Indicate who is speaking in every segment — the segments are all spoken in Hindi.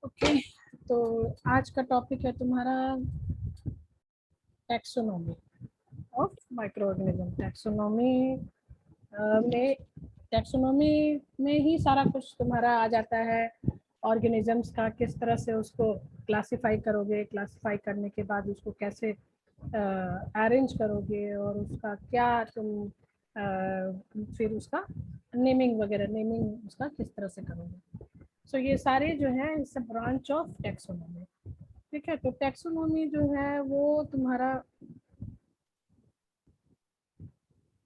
Speaker 1: ओके, तो आज का टॉपिक है तुम्हारा टैक्सोनॉमी ऑफ माइक्रो ऑर्गेनिज्म। में टैक्सोनॉमी में ही सारा कुछ तुम्हारा आ जाता है। ऑर्गेनिजम्स का किस तरह से उसको क्लासिफाई करोगे, क्लासिफाई करने के बाद उसको कैसे अरेंज करोगे और उसका क्या तुम फिर उसका नेमिंग वगैरह, नेमिंग उसका किस तरह से करोगे। सो ये सारे जो है it's a branch of taxonomy. ठीक है, तो टैक्सोनॉमी जो है वो तुम्हारा,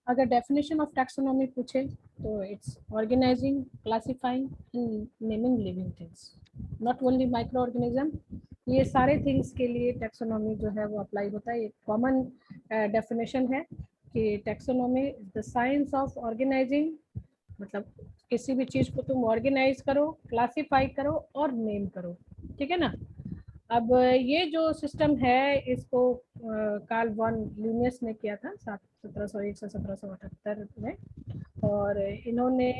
Speaker 1: अगर डेफिनेशन ऑफ टैक्सोनॉमी पूछे तो it's organising, classifying and naming living things, not only micro organism. ये सारे थिंग्स के लिए टैक्सोनॉमी जो है वो अप्लाई होता है। एक कॉमन डेफिनेशन है कि taxonomy is the science of organising, मतलब किसी भी चीज को तुम ऑर्गेनाइज करो, क्लासिफाई करो और नेम करो। ठीक है ना। अब ये जो सिस्टम है इसको कार्ल वॉन लिनियस ने किया था 1701 से 1778 में। और इन्होंने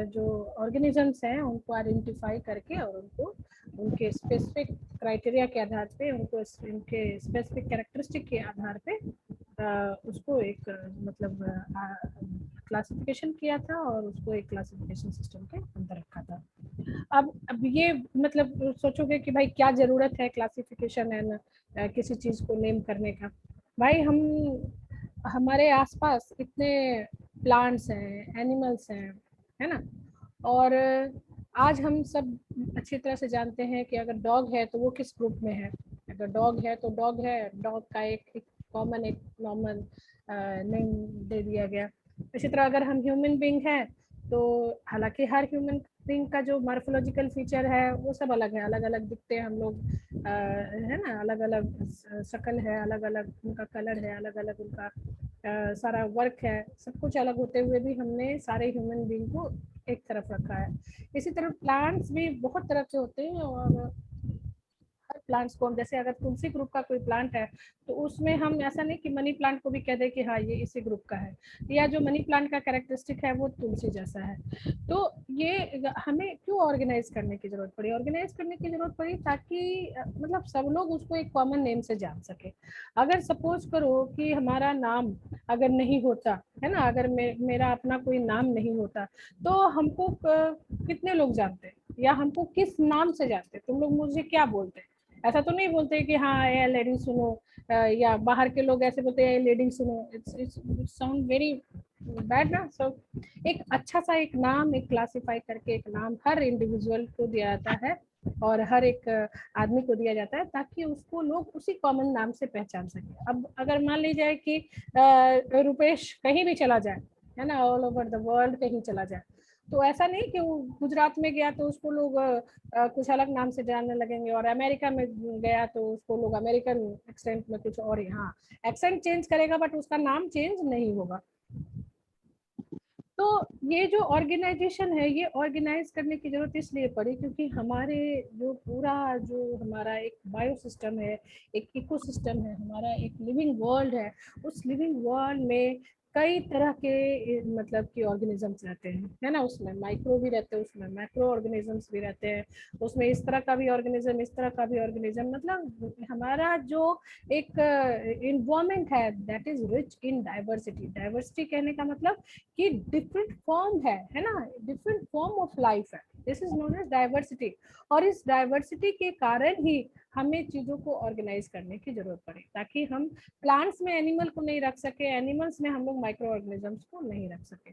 Speaker 1: जो ऑर्गेनिजम्स हैं उनको आइडेंटिफाई करके और उनको उनके स्पेसिफिक क्राइटेरिया के आधार पे, उनको इनके स्पेसिफिक कैरेक्टरिस्टिक के आधार पे उसको एक मतलब क्लासिफिकेशन किया था और उसको एक क्लासिफिकेशन सिस्टम के अंदर रखा था। अब ये मतलब सोचोगे कि भाई क्या जरूरत है क्लासिफिकेशन एंड किसी चीज को नेम करने का। भाई हम हमारे आसपास इतने प्लांट्स हैं, एनिमल्स हैं, है ना। और आज हम सब अच्छी तरह से जानते हैं कि अगर डॉग है तो वो किस ग्रुप में है। अगर डॉग है तो डॉग है, डॉग का एक कॉमन, एक नॉर्मल नेम दे दिया गया। इसी तरह अगर हम ह्यूमन बीइंग है तो हालांकि हर ह्यूमन बीइंग का जो मॉर्फोलॉजिकल फीचर है वो सब अलग है, अलग अलग दिखते हैं हम लोग, है ना। अलग अलग शक्ल है, अलग अलग उनका कलर है, अलग अलग उनका सारा वर्क है। सब कुछ अलग होते हुए भी हमने सारे ह्यूमन बीइंग को एक तरफ रखा है। इसी तरह प्लांट्स भी बहुत तरह के होते हैं और हर प्लांट्स को हम, जैसे अगर तुलसी ग्रुप का कोई प्लांट है तो उसमें हम ऐसा नहीं कि मनी प्लांट को भी कह दे कि हाँ ये इसी ग्रुप का है, या जो मनी प्लांट का कैरेक्टरिस्टिक है वो तुलसी जैसा है। तो ये हमें क्यों ऑर्गेनाइज करने की जरूरत पड़ी, ऑर्गेनाइज करने की जरूरत पड़ी ताकि मतलब सब लोग उसको एक कॉमन नेम से जान सके। अगर सपोज करो कि हमारा नाम अगर नहीं होता, है ना, अगर मेरा अपना कोई नाम नहीं होता तो हमको कितने लोग जानते या हमको किस नाम से जानते, तुम लोग मुझे क्या बोलते। ऐसा तो नहीं बोलते कि हाँ ये लेडी सुनो, या बाहर के लोग ऐसे बोलते हैं लेडी सुनो। इट्स साउंड वेरी बैड ना। सो एक अच्छा सा एक नाम, एक क्लासिफाई करके एक नाम हर इंडिविजुअल को दिया जाता है और हर एक आदमी को दिया जाता है ताकि उसको लोग उसी कॉमन नाम से पहचान सके। अब अगर मान ली जाए कि रुपेश कहीं भी चला जाए, है ना, ऑल ओवर द वर्ल्ड कहीं चला जाए, तो ऐसा नहीं कि वो गुजरात में गया तो उसको लोग कुछ अलग नाम से जानने लगेंगे, और अमेरिका में गया तो उसको लोग अमेरिकन एक्सेंट में कुछ और, हाँ एक्सेंट चेंज करेगा बट उसका नाम चेंज नहीं होगा। तो ये जो ऑर्गेनाइजेशन है ये ऑर्गेनाइज करने की जरूरत इसलिए पड़ी क्योंकि हमारे जो पूरा जो हमारा एक बायो सिस्टम है, एक इकोसिस्टम है, हमारा एक लिविंग वर्ल्ड उस लिविंग वर्ल्ड में कई तरह के मतलब कि ऑर्गेनिजम्स रहते हैं, है ना। उसमें माइक्रो भी रहते हैं, उसमें मैक्रो ऑर्गेनिजम्स भी रहते हैं, उसमें इस तरह का भी ऑर्गेनिज्म, इस तरह का भी ऑर्गेनिज्म। मतलब हमारा जो एक इन्वायरमेंट है that is rich in diversity. Diversity कहने का मतलब कि डिफरेंट फॉर्म है ना, डिफरेंट फॉर्म ऑफ लाइफ है। This is known as diversity. और इस डाइवर्सिटी के कारण ही हमें चीजों को ऑर्गेनाइज करने की जरूरत पड़े ताकि हम प्लांट्स में एनिमल को नहीं रख सके, एनिमल्स में हम लोग माइक्रो ऑर्गेनिजम्स को नहीं रख सके।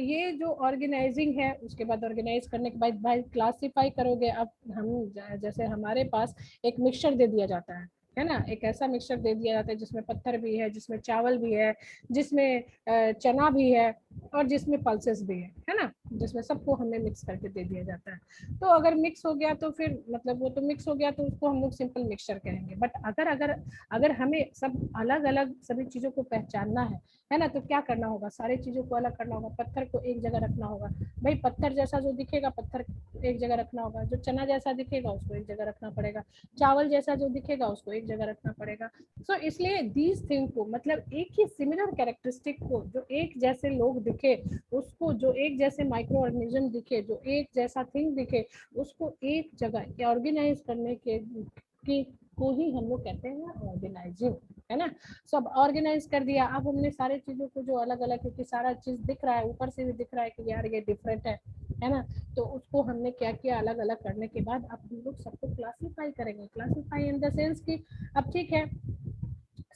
Speaker 1: ये जो ऑर्गेनाइजिंग है, उसके बाद ऑर्गेनाइज करने के बाद भाई क्लासिफाई करोगे। अब हम जैसे हमारे पास एक मिक्सचर दे दिया जाता है ना, एक ऐसा मिक्सचर दे दिया जाता है जिसमें पत्थर भी है, जिसमें चावल भी है, जिसमें चना भी है और जिसमें पल्सेस भी है ना, जिसमें सबको हमें मिक्स करके दे दिया जाता है। तो अगर मिक्स हो गया तो फिर मतलब वो तो मिक्स हो गया तो उसको हम लोग सिंपल मिक्सचर कहेंगे। बट अगर अगर अगर हमें सब अलग अलग सभी चीजों को पहचानना है ना, तो क्या करना होगा, सारी चीजों को अलग करना होगा। पत्थर को एक जगह रखना होगा, भाई पत्थर जैसा जो दिखेगा पत्थर एक जगह रखना होगा, जो चना जैसा दिखेगा उसको एक जगह रखना पड़ेगा, चावल जैसा जो दिखेगा उसको एक जगह रखना पड़ेगा। सो इसलिए दीज थिंग को मतलब एक ही सिमिलर कैरेक्टरिस्टिक को, जो एक जैसे लोग दिखे उसको, जो एक जैसे माइक्रो ऑर्गेनिज्म दिखे, जो एक जैसा थिंग दिखे, उसको एक जगह ऑर्गेनाइज करने के की को ही हम लोग कहते हैं ऑर्गेनाइजिंग, है ना। सब ऑर्गेनाइज कर दिया। अब हमने सारे चीजों को जो अलग अलग, क्योंकि सारा चीज दिख रहा है, ऊपर से भी दिख रहा है कि यार ये डिफरेंट है ना। तो उसको हमने क्या किया, अलग अलग करने के बाद अब हम लोग सबको क्लासीफाई करेंगे। क्लासीफाई इन द सेंस कि अब ठीक है,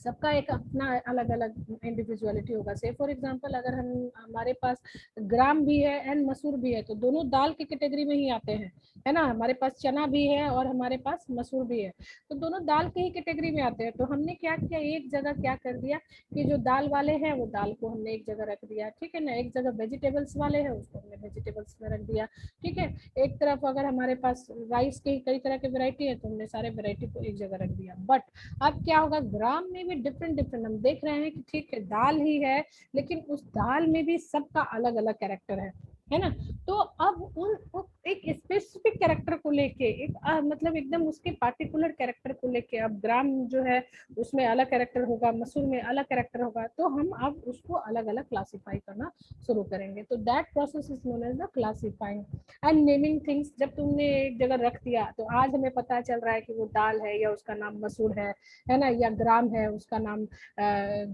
Speaker 1: सबका एक अपना अलग अलग इंडिविजुअलिटी होगा। से फॉर एग्जांपल अगर हम हमारे पास ग्राम भी है एंड मसूर भी है, तो दोनों दाल की कैटेगरी में ही आते हैं, है ना। हमारे पास चना भी है और हमारे पास मसूर भी है, तो दोनों दाल की ही कैटेगरी में आते हैं। तो हमने क्या किया, एक जगह क्या कर दिया कि जो दाल वाले हैं वो दाल को हमने एक जगह रख दिया, ठीक है ना। एक जगह वेजिटेबल्स वाले हैं उसको हमने वेजिटेबल्स में रख दिया, ठीक है। एक तरफ अगर हमारे पास राइस की कई तरह की वैरायटी है तो हमने सारे वैरायटी को एक जगह रख दिया। बट अब क्या होगा, ग्राम में भी डिफरेंट डिफरेंट हम देख रहे हैं कि ठीक है दाल ही है, लेकिन उस दाल में भी सबका अलग अलग कैरेक्टर है ना। तो अब उन एक स्पेसिफिक कैरेक्टर को लेके एक मतलब एकदम उसके पार्टिकुलर कैरेक्टर को लेके, अब ग्राम जो है उसमें अलग कैरेक्टर होगा, मसूर में अलग कैरेक्टर होगा, तो हम अब उसको अलग अलग क्लासिफाई करना शुरू करेंगे। तो that process is known as the classifying and naming things. जब तुमने एक जगह रख दिया तो आज हमें पता चल रहा है कि वो दाल है या उसका नाम मसूर है ना, या ग्राम है उसका नाम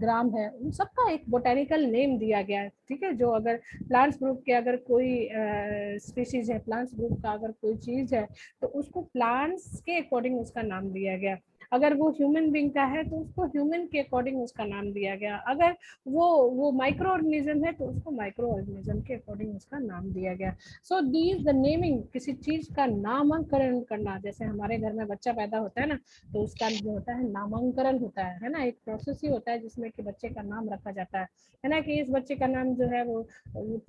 Speaker 1: ग्राम है। उन सबका एक बोटेनिकल नेम दिया गया है, ठीक है। जो अगर प्लांट्स ग्रुप के अगर कोई स्पीशीज है, प्लांट्स ग्रुप का अगर कोई चीज है, तो उसको प्लांट्स के अकॉर्डिंग उसका नाम दिया गया। अगर वो ह्यूमन बींग का है तो उसको ह्यूमन के अकॉर्डिंग उसका नाम दिया गया। अगर वो माइक्रो ऑर्गेनिज्म है तो उसको माइक्रो ऑर्गेनिज्म के अकॉर्डिंग उसका नाम दिया गया। सो दीज द नेमिंग, किसी चीज का नामकरण करना, जैसे हमारे घर में बच्चा पैदा होता है ना, तो उसका जो होता है नामांकरण होता है ना। एक प्रोसेस ही होता है जिसमें कि बच्चे का नाम रखा जाता है ना, कि इस बच्चे का नाम जो है वो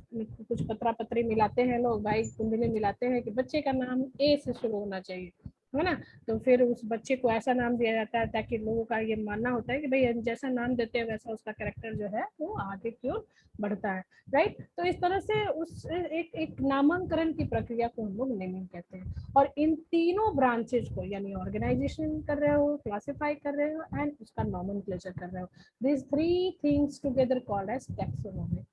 Speaker 1: कुछ पत्रा पत्री मिलाते हैं लोग, भाई कुंडली मिलाते हैं कि बच्चे का नाम ए से शुरू होना चाहिए, है ना। तो फिर उस बच्चे को ऐसा नाम दिया जाता है ताकि लोगों का ये मानना होता है कि भाई जैसा नाम देते हैं वैसा उसका कैरेक्टर जो है वो आगे की ओर बढ़ता है, राइट। तो इस तरह से उस एक नामांकरण की प्रक्रिया को हम लोग नेमिंग कहते हैं। और इन तीनों ब्रांचेज को, यानी ऑर्गेनाइजेशन कर रहे हो, क्लासिफाई कर रहे हो एंड उसका नॉमेनक्लेचर कर रहे हो, this three things together called as taxonomy.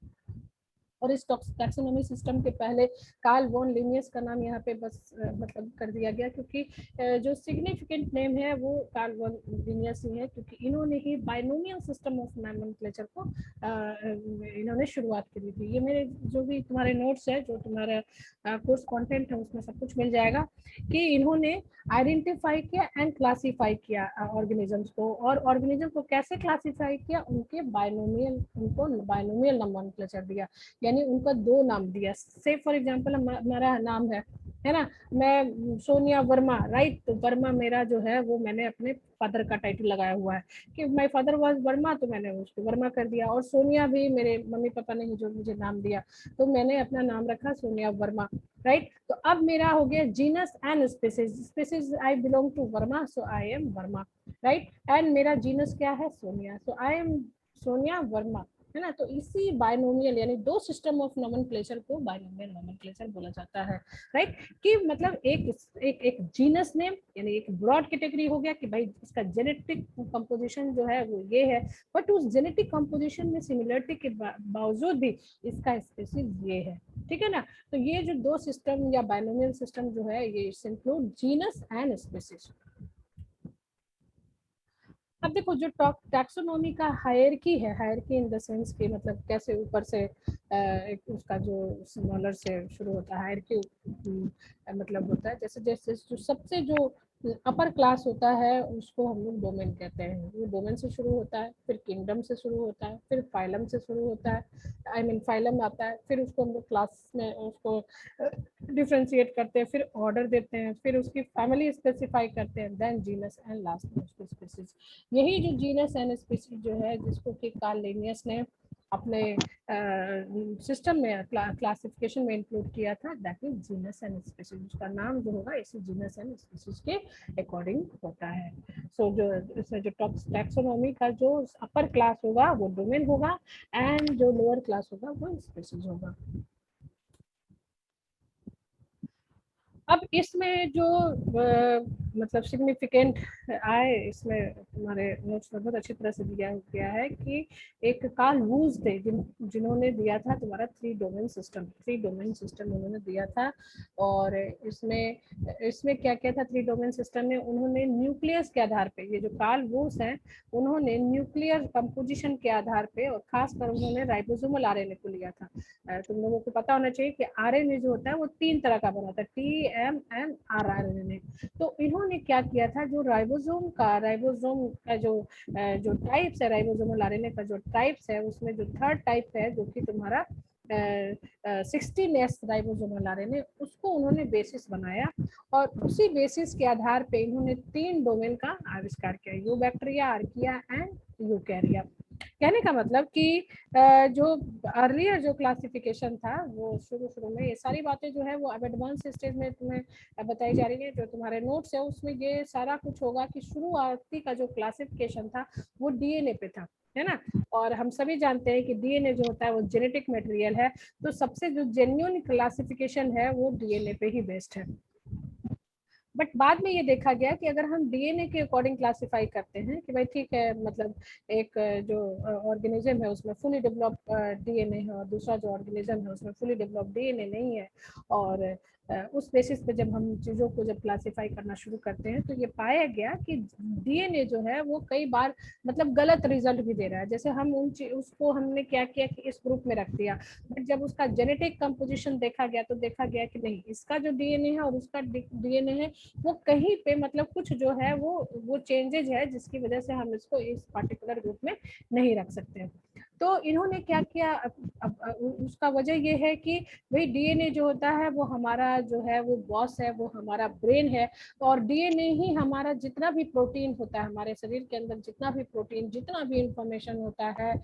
Speaker 1: और इस टैक्सोनॉमी सिस्टम के पहले कार्ल वॉन लिनियस का नाम यहाँ पे बस मतलब कर दिया गया, क्योंकि जो सिग्निफिकेंट नेम है वो कार्ल वॉन लिनियस ही है, क्योंकि इन्होंने ही बाइनोमियल सिस्टम ऑफ नोमेनक्लेचर को इन्होंने शुरुआत करी थी। ये मेरे जो भी तुम्हारे नोट्स है, जो तुम्हारा कोर्स कंटेंट है, उसमें सब कुछ मिल जाएगा कि इन्होंने आइडेंटिफाई किया एंड क्लासीफाई किया ऑर्गेनिजम्स को। और ऑर्गेनिज्म को कैसे क्लासीफाई किया, उनके बाइनोमियल, उनको बाइनोमियल नोमेनक्लेचर दिया, यानी उनका दो नाम दिया। से फॉर एग्जांपल हमारा नाम है ना, मैं सोनिया वर्मा, राइट। तो वर्मा मेरा जो है वो मैंने अपने फादर का टाइटल लगाया हुआ है कि माय फादर वाज वर्मा, तो मैंने उसको वर्मा कर दिया। और सोनिया भी मेरे मम्मी पापा ने जो मुझे नाम दिया, तो मैंने अपना नाम रखा सोनिया वर्मा, राइट। तो अब मेरा हो गया genus and species. Species I belong to Verma, so I am Verma, right. And मेरा जीनस क्या है, Sonia, so I am Sonia Verma, है ना। तो इसी बाइनोमियल यानी दो सिस्टम ऑफ नोमेनक्लेचर को बाइनोमियल नोमेनक्लेचर बोला जाता है, राइट। कि मतलब एक जीनस नेम यानी एक ब्रॉड कैटेगरी हो गया कि भाई इसका जेनेटिक कंपोजिशन जो है वो ये है, बट उस जेनेटिक कंपोजिशन में सिमिलरिटी के बावजूद भी इसका स्पीसीज ये है, ठीक है ना। तो ये जो दो सिस्टम या बाइनोमियल सिस्टम जो है ये इंक्लूड जीनस एंड स्पीसीज। अब देखो जो टैक्सोनॉमी का हायरकी है, हायरकी इन द सेंस कि मतलब कैसे ऊपर से एक उसका जो स्मॉलर से शुरू होता है, हायरकी मतलब होता है जैसे जैसे जो सबसे जो अपर क्लास होता है उसको हम लोग डोमेन कहते हैं। वो डोमेन से शुरू होता है, फिर किंगडम से शुरू होता है, फिर फाइलम से शुरू होता है, आई मीन फाइलम आता है, फिर उसको हम लोग क्लास में उसको डिफ्रेंशिएट करते हैं, फिर ऑर्डर देते हैं, फिर उसकी फैमिली स्पेसिफाई करते हैं, देन जीनस एंड लास्ट में उसको स्पीसीज। यही जो जीनस एंड स्पीसीज जो है जिसको कि कार्ल लिनियस ने अपने सिस्टम में क्लासिफिकेशन में इंक्लूड किया था, that is genus and species. उसका नाम जो होगा इसी जीनस एंड स्पीसीज के अकॉर्डिंग होता है। सो जो इसमें जो टैक्सोनॉमी का जो अपर क्लास होगा वो डोमेन होगा एंड जो लोअर क्लास होगा वो स्पीसीज होगा। अब इसमें जो मतलब सिग्निफिकेंट आए इसमें तुम्हारे नोट्स में बहुत अच्छी तरह से दिया गया है कि एक कार्ल वूज थे जिन्होंने दिया था तुम्हारा थ्री डोमेन सिस्टम उन्होंने दिया था। और इसमें इसमें क्या क्या था थ्री डोमेन सिस्टम में, उन्होंने न्यूक्लियस के आधार पे, ये जो कार्ल वूज हैं उन्होंने न्यूक्लियर कंपोजिशन के आधार पे और खासकर उन्होंने राइबोसोमल आरएनए को लिया था। तुम लोगों को पता होना चाहिए कि आरएनए जो होता है वो तीन तरह का बना था, टीएमएन आरएनए। तो इन्होंने क्या किया था, जो राइबोसोम का जो जो टाइप्स है, राइबोसोमल आरएनए का जो टाइप्स है उसमें जो थर्ड टाइप है जो कि तुम्हारा 16S राइबोसोमल आरएनए, उसको उन्होंने बेसिस बनाया और उसी बेसिस के आधार पे इन्होंने तीन डोमेन का आविष्कार किया, यूबैक्टीरिया, आर्किया एंड यूकैरिया। कहने का मतलब कि जो अर्लियर जो क्लासिफिकेशन था वो शुरू में ये सारी बातें जो है वो अब एडवांस स्टेज में तुम्हें बताई जा रही है। जो तुम्हारे नोट्स है उसमें ये सारा कुछ होगा कि शुरुआती का जो क्लासिफिकेशन था वो डीएनए पे था, है ना। और हम सभी जानते हैं कि डीएनए जो होता है वो जेनेटिक मटेरियल है, तो सबसे जो जेन्युइन क्लासिफिकेशन है वो डीएनए पे ही बेस्ड है। बट बाद में ये देखा गया कि अगर हम डीएनए के अकॉर्डिंग क्लासिफाई करते हैं कि भाई ठीक है, मतलब एक जो ऑर्गेनिज्म है उसमें फुली डेवलप डीएनए है और दूसरा जो ऑर्गेनिज्म है उसमें फुली डेवलप डीएनए नहीं है, और उस बेसिस पे जब हम चीज़ों को जब क्लासिफाई करना शुरू करते हैं तो ये पाया गया कि डीएनए जो है वो कई बार मतलब गलत रिजल्ट भी दे रहा है। जैसे हम उसको हमने क्या किया कि इस ग्रुप में रख दिया, बट जब उसका जेनेटिक कंपोजिशन देखा गया तो देखा गया कि नहीं, इसका जो डीएनए है और उसका डीएनए है वो कहीं पे मतलब कुछ जो है वो चेंजेज है जिसकी वजह से हम इसको इस पार्टिकुलर ग्रुप में नहीं रख सकते। तो इन्होंने क्या किया, उसका वजह ये है कि भाई डीएनए जो होता है वो हमारा जो है वो बॉस है, वो हमारा ब्रेन है, और डीएनए ही हमारा जितना भी प्रोटीन होता है हमारे शरीर के अंदर, जितना भी प्रोटीन, जितना भी इंफॉर्मेशन होता है,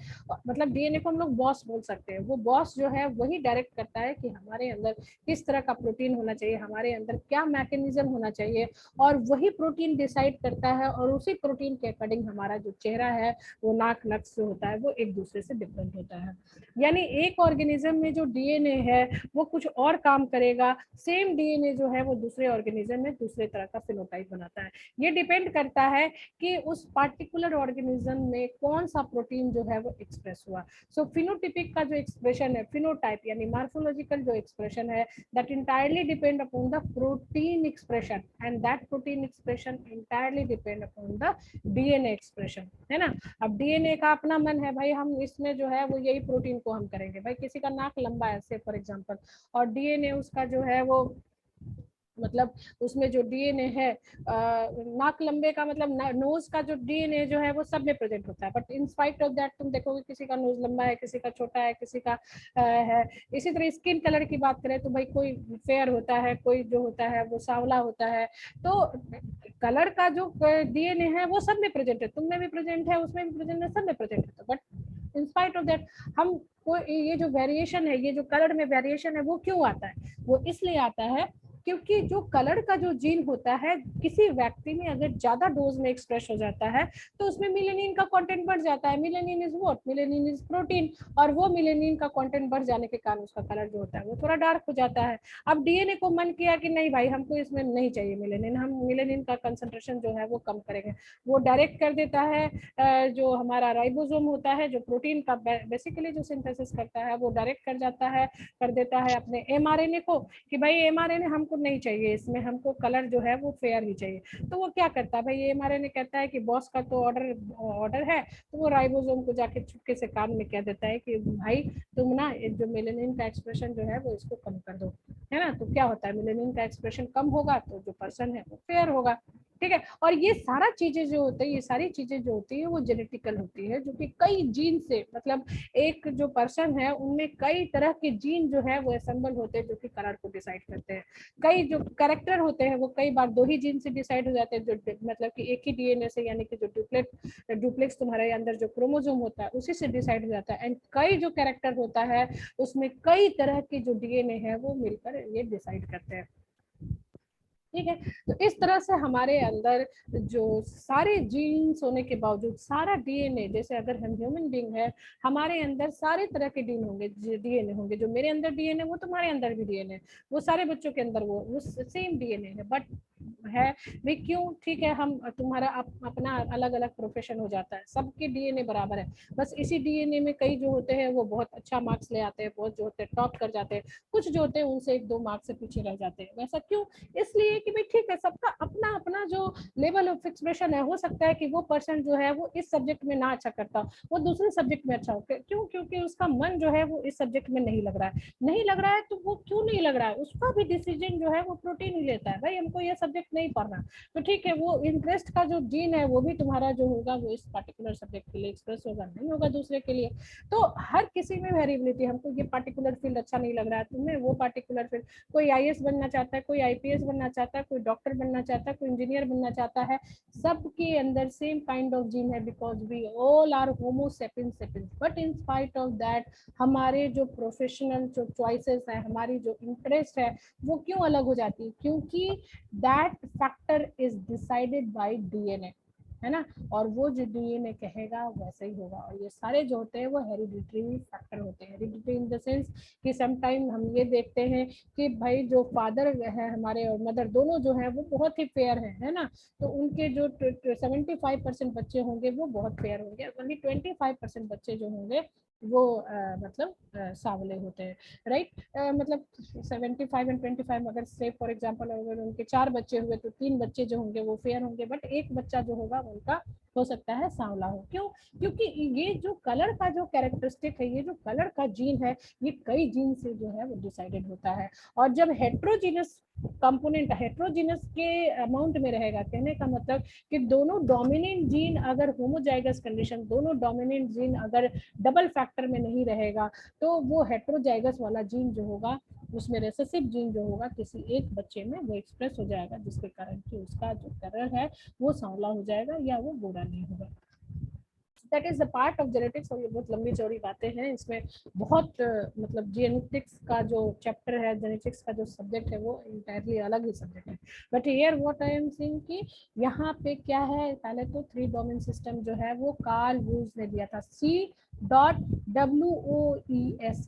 Speaker 1: मतलब डीएनए को हम लोग बॉस बोल सकते हैं। वो बॉस जो है वही डायरेक्ट करता है कि हमारे अंदर किस तरह का प्रोटीन होना चाहिए, हमारे अंदर क्या मैकेनिज्म होना चाहिए, और वही प्रोटीन डिसाइड करता है। और उसी प्रोटीन के अकॉर्डिंग हमारा जो चेहरा है, वो नाक नक्श जो होता है वो एक दूसरे से डिफरेंट होता है। यानी एक ऑर्गेनिज्म में जो डीएनए है वो कुछ और काम करेगा, सेम डीएनए जो है वो दूसरे ऑर्गेनिज्म में दूसरे तरह का फिनोटाइप बनाता है। ये डिपेंड करता है कि उस पार्टिकुलर ऑर्गेनिज्म में कौन सा प्रोटीन जो है वो एक्सप्रेस हुआ। सो फिनोटिपिक का जो एक्सप्रेशन है, फिनोटाइप यानी मार्फोलॉजिकल जो एक्सप्रेशन है, that entirely depend upon the protein expression, and that protein expression entirely depend upon the DNA expression, है ना। अब डीएनए का अपना मन है, भाई हम इसमें जो है वो यही प्रोटीन को हम करेंगे। भाई किसी का नाक लंबा है से फॉर एग्जांपल, और डीएनए उसका जो है वो मतलब उसमें जो डीएनए है, नाक लंबे का मतलब नोज का जो डीएनए जो है वो सब में प्रेजेंट होता है, but in spite of that तुम देखोगे किसी का नोज लंबा है, किसी का छोटा है, किसी का है। इसी तरह स्किन कलर की बात करें तो भाई कोई फेयर होता है, कोई जो होता है वो सांवला होता है। तो कलर का जो डीएनए है वो सब में प्रेजेंट है, तुम में भी प्रेजेंट है, उसमें भी प्रेजेंट है, सब में प्रेजेंट है। But in spite of that हम को ये जो वेरिएशन है, ये जो कलर में वेरिएशन है वो क्यों आता है? वो इसलिए आता है क्योंकि जो कलर का जो जीन होता है किसी व्यक्ति में अगर ज्यादा डोज में एक्सप्रेस हो जाता है तो उसमें मिलेनिन का कंटेंट बढ़ जाता है। Melanin is what? Melanin is protein, और वो मिलेनिन का कंटेंट बढ़ जाने के कारण उसका कलर जो होता है वो थोड़ा डार्क हो जाता है। अब डीएनए को मन किया कि नहीं भाई हमको इसमें नहीं चाहिए मिलेनिन, हम मिलेनिन का कंसंट्रेशन जो है वो कम करेंगे। वो डायरेक्ट कर देता है जो हमारा राइबोसोम होता है जो प्रोटीन का बेसिकली जो सिंथेसिस करता है, वो डायरेक्ट कर देता है अपने एमआरएनए को कि भाई एमआरएनए हमको नहीं चाहिए, इसमें हमको कलर जो है वो फेयर ही चाहिए। तो वो क्या करता है, भाई ये एमआरएनए कहता है कि बॉस का तो ऑर्डर है, तो वो राइबोसोम को जाके चुपके से कान में कह देता है कि भाई तुम ना जो मेलेनिन का एक्सप्रेशन जो है वो इसको कम कर दो, है ना। तो क्या होता है, मेलेनिन का एक्सप्रेशन कम होगा तो जो पर्सन है वो फेयर होगा, ठीक है। और ये सारा चीजें जो होती है, ये सारी चीजें जो होती है वो जेनेटिकल होती है, जो कि कई जीन से, मतलब एक जो पर्सन है उनमें कई तरह के जीन जो है वो असेंबल होते हैं जो कि कलर को डिसाइड करते हैं। कई जो कैरेक्टर होते हैं वो कई बार दो ही जीन से डिसाइड हो जाते हैं, जो मतलब कि एक ही डीएनए से, यानी कि जो डुप्लेक्स तुम्हारे अंदर जो क्रोमोसोम होता है उसी से डिसाइड हो जाता है। एंड कई जो कैरेक्टर होता है उसमें कई तरह के जो डीएनए है वो मिलकर ये डिसाइड करते हैं। ठीक है। तो इस तरह से हमारे अंदर जो सारे जीन्स होने के बावजूद सारा डीएनए, जैसे अगर हम ह्यूमन बीइंग है, हमारे अंदर सारे तरह के डीएनए होंगे, जो मेरे अंदर डीएनए वो तुम्हारे अंदर भी डीएनए, वो सारे बच्चों के अंदर वो सेम डीएनए है, बट है वे क्यों, ठीक है, हम तुम्हारा अपना अलग अलग प्रोफेशन हो जाता है, सबके डीएनए बराबर है, बस इसी डीएनए में कई जो होते हैं वो बहुत अच्छा मार्क्स ले आते हैं, बहुत जो होते हैं टॉप कर जाते हैं, कुछ जो होते हैं उनसे 1-2 मार्क्स से पीछे रह जाते हैं। वैसा क्यों? इसलिए कि भाई ठीक है, सबका अपना अपना जो लेवल ऑफ एक्सप्रेशन है, हो सकता है कि वो पर्सन जो है वो इस सब्जेक्ट में ना अच्छा करता, वो दूसरे सब्जेक्ट में अच्छा हो, क्यों? क्योंकि उसका मन जो है वो इस सब्जेक्ट में नहीं लग रहा है, नहीं लग रहा है, तो वो क्यों नहीं लग रहा है, उसका भी डिसीजन जो है वो प्रोटीन ही लेता है, भाई हमको ये सब्जेक्ट नहीं पढ़ना, तो ठीक है, वो इंटरेस्ट का जो जीन है वो भी तुम्हारा जो होगा वो इस पर्टिकुलर सब्जेक्ट के लिए एक्सप्रेस होगा, नहीं होगा दूसरे के लिए। तो हर किसी में वेरिएबिलिटी, हमको ये पर्टिकुलर फील्ड अच्छा नहीं लग रहा है, तुम्हें वो पर्टिकुलर फील्ड, कोई आईएएस बनना चाहता है, कोई आईपीएस बनना चाहता है, कोई डॉक्टर बनना चाहता है, कोई इंजीनियर बनना चाहता है, सबके अंदर सेम काइंड ऑफ जीन है, because we all are Homo sapiens sapiens, but in spite of that हमारे जो प्रोफेशनल जो चॉइसेस है, हमारी जो इंटरेस्ट है, वो क्यों अलग हो जाती है? क्योंकि that factor is decided by DNA, है ना, और वो जो डीएनए कहेगा वैसे ही होगा, और ये सारे जो होते हैं वो हेरिडिटरी फैक्टर होते हैं। हेरिडिटरी इन द सेंस कि समटाइम हम ये देखते हैं कि भाई जो फादर है हमारे और मदर दोनों जो है वो बहुत ही फेयर है ना, तो उनके जो 75% बच्चे होंगे वो बहुत फेयर होंगे, वही 25% बच्चे जो होंगे वो मतलब सांवले होते हैं, राइट। मतलब 75 एंड 25, अगर से फॉर एग्जांपल अगर उनके 4 बच्चे हुए तो 3 बच्चे जो होंगे वो फेयर होंगे, बट एक बच्चा जो होगा उनका हो सकता है सांवला हो। क्यों? क्योंकि ये जो कलर का जो कैरेक्टरिस्टिक है, ये जो कलर का जीन है, ये कई जीन से जो है वो डिसाइडेड होता है। और जब हेट्रोजीनस कंपोनेंट हेट्रोजीनस के अमाउंट में रहेगा, कहने का मतलब कि दोनों डोमिनेंट जीन अगर होमोजाइगस कंडीशन, दोनों डोमिनेंट जीन अगर डबल फैक्टर में नहीं रहेगा, तो वो हेट्रोजाइगस वाला जीन जो होगा उसमें रेसेसिव जीन जो होगा किसी एक बच्चे में वो एक्सप्रेस हो जाएगा, जिसके कारण कि उसका जो कलर है वो सांवला हो जाएगा या वो गोरा नहीं होगा। That is the part of genetics. और ये बहुत लंबी चौड़ी बातें हैं, इसमें बहुत मतलब जेनेटिक्स का जो चैप्टर है, जेनेटिक्स का जो सब्जेक्ट है वो इंटायरली अलग ही सब्जेक्ट है। But here what I am saying कि यहाँ पे क्या है, पहले तो 3 डोमेन सिस्टम जो है वो कार्ल वूज ने दिया था, C.WOES,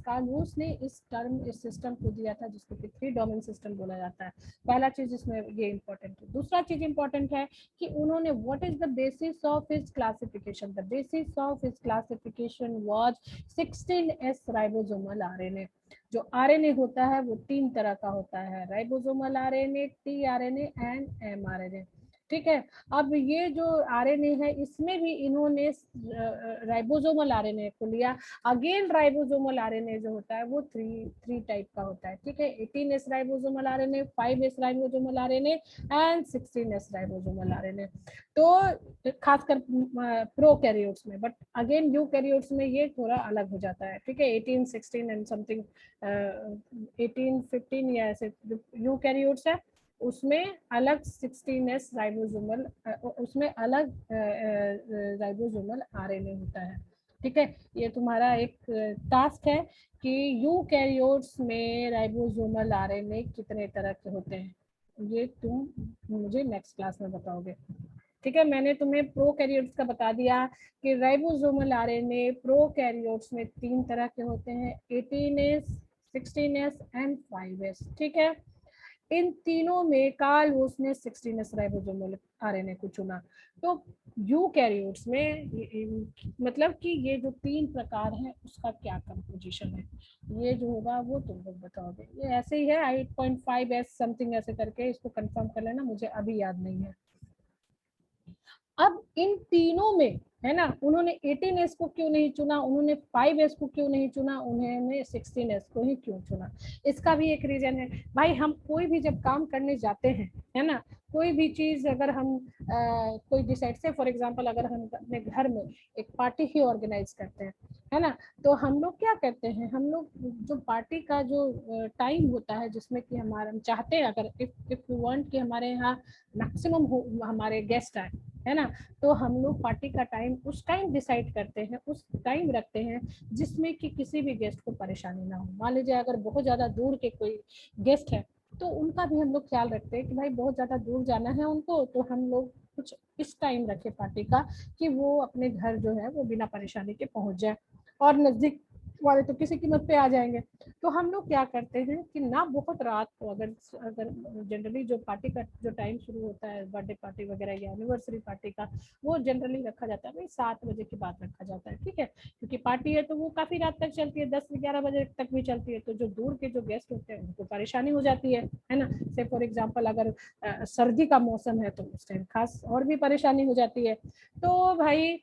Speaker 1: कार्ल वूज ने इस सिस्टम को दिया था, जिसको कि 3 डोमेन सिस्टम बोला जाता है। पहला चीज इसमें ये इंपॉर्टेंट है। दूसरा चीज इंपॉर्टेंट है कि उन्होंने what is the basis of his classification, the basis of his classification was 16S ribosomal RNA. जो आरएनए होता है वो 3 तरह का होता है, ribosomal RNA, tRNA and mRNA, ठीक है। अब ये जो आरएनए है इसमें भी इन्होंने राइबोसोमल आरएनए को लिया। अगेन राइबोसोमल आरएनए जो होता है वो थ्री टाइप का होता है, ठीक है। 18S ribosomal RNA, 5S ribosomal RNA and 16S ribosomal RNA. तो खासकर प्रोकैरियोट्स में, बट अगेन यूकैरियोट्स में ये थोड़ा अलग हो जाता है, ठीक है। 18, 16 एंड समथिंग 18, 15 या ऐसे यूकैरियोट्स है, उसमें अलग 16S राइबोसोमल, उसमें अलग राइबोसोमल आरएनए होता है, ठीक है। ये तुम्हारा एक टास्क है कि यूकैरियोट्स में राइबोसोमल आरएनए कितने तरह के होते हैं, ये तुम मुझे नेक्स्ट क्लास में बताओगे, ठीक है। मैंने तुम्हें प्रोकैरियोट्स का बता दिया कि राइबोसोमल आरएनए प्रोकैरियोट्स में 3 तरह के होते हैं, 18S, 16S एंड 5S, ठीक है। इन तीनों में कार्ल वूस ने 16S राइबोसोमल आरएनए को चुना। तो यूकैरियोट्स में मतलब कि ये जो 3 प्रकार है उसका क्या कंपोजिशन है, ये जो होगा वो तुम लोग बताओगे। ये ऐसे ही है 8.5S समथिंग ऐसे करके, इसको कंफर्म कर लेना, मुझे अभी याद नहीं है। अब इन तीनों में है ना, उन्होंने 18S को क्यों नहीं चुना, उन्होंने 5S को क्यों नहीं चुना, उन्होंने 16S को ही क्यों चुना? इसका भी एक रीजन है भाई। हम कोई भी जब काम करने जाते हैं, है ना, कोई भी चीज अगर हम कोई डिसाइड से फॉर एग्जांपल अगर हम अपने घर में एक पार्टी ही ऑर्गेनाइज करते हैं, है ना, तो हम लोग क्या करते हैं, हम लोग जो पार्टी का जो टाइम होता है जिसमें कि हमारा हम चाहते हैं अगर इफ यू वांट कि हमारे यहाँ मैक्सिमम हमारे गेस्ट आए, है ना, तो हम लोग पार्टी का टाइम उस टाइम डिसाइड करते हैं, उस टाइम रखते हैं जिसमें कि किसी भी गेस्ट को परेशानी ना हो। मान लीजिए अगर बहुत ज्यादा दूर के कोई गेस्ट है तो उनका भी हम लोग ख्याल रखते हैं कि भाई बहुत ज़्यादा दूर जाना है उनको, तो हम लोग कुछ इस टाइम रखे पार्टी का कि वो अपने घर जो है वो बिना परेशानी के पहुंच जाए, और नज़दीक वाले तो किसी कीमत पे आ जाएंगे। तो हम लोग क्या करते हैं कि ना बहुत रात को, अगर अगर जनरली जो पार्टी का जो टाइम शुरू होता है बर्थडे पार्टी वगैरह या एनिवर्सरी पार्टी का, वो जनरली रखा जाता है भाई 7 बजे के बाद रखा जाता है, ठीक है, क्योंकि पार्टी है तो वो काफी रात तक चलती है, 10-11 बजे तक भी चलती है, तो जो दूर के जो गेस्ट होते हैं उनको परेशानी हो जाती है ना। से फॉर एग्जाम्पल अगर सर्दी का मौसम है तो उस टाइम खास और भी परेशानी हो जाती है। तो भाई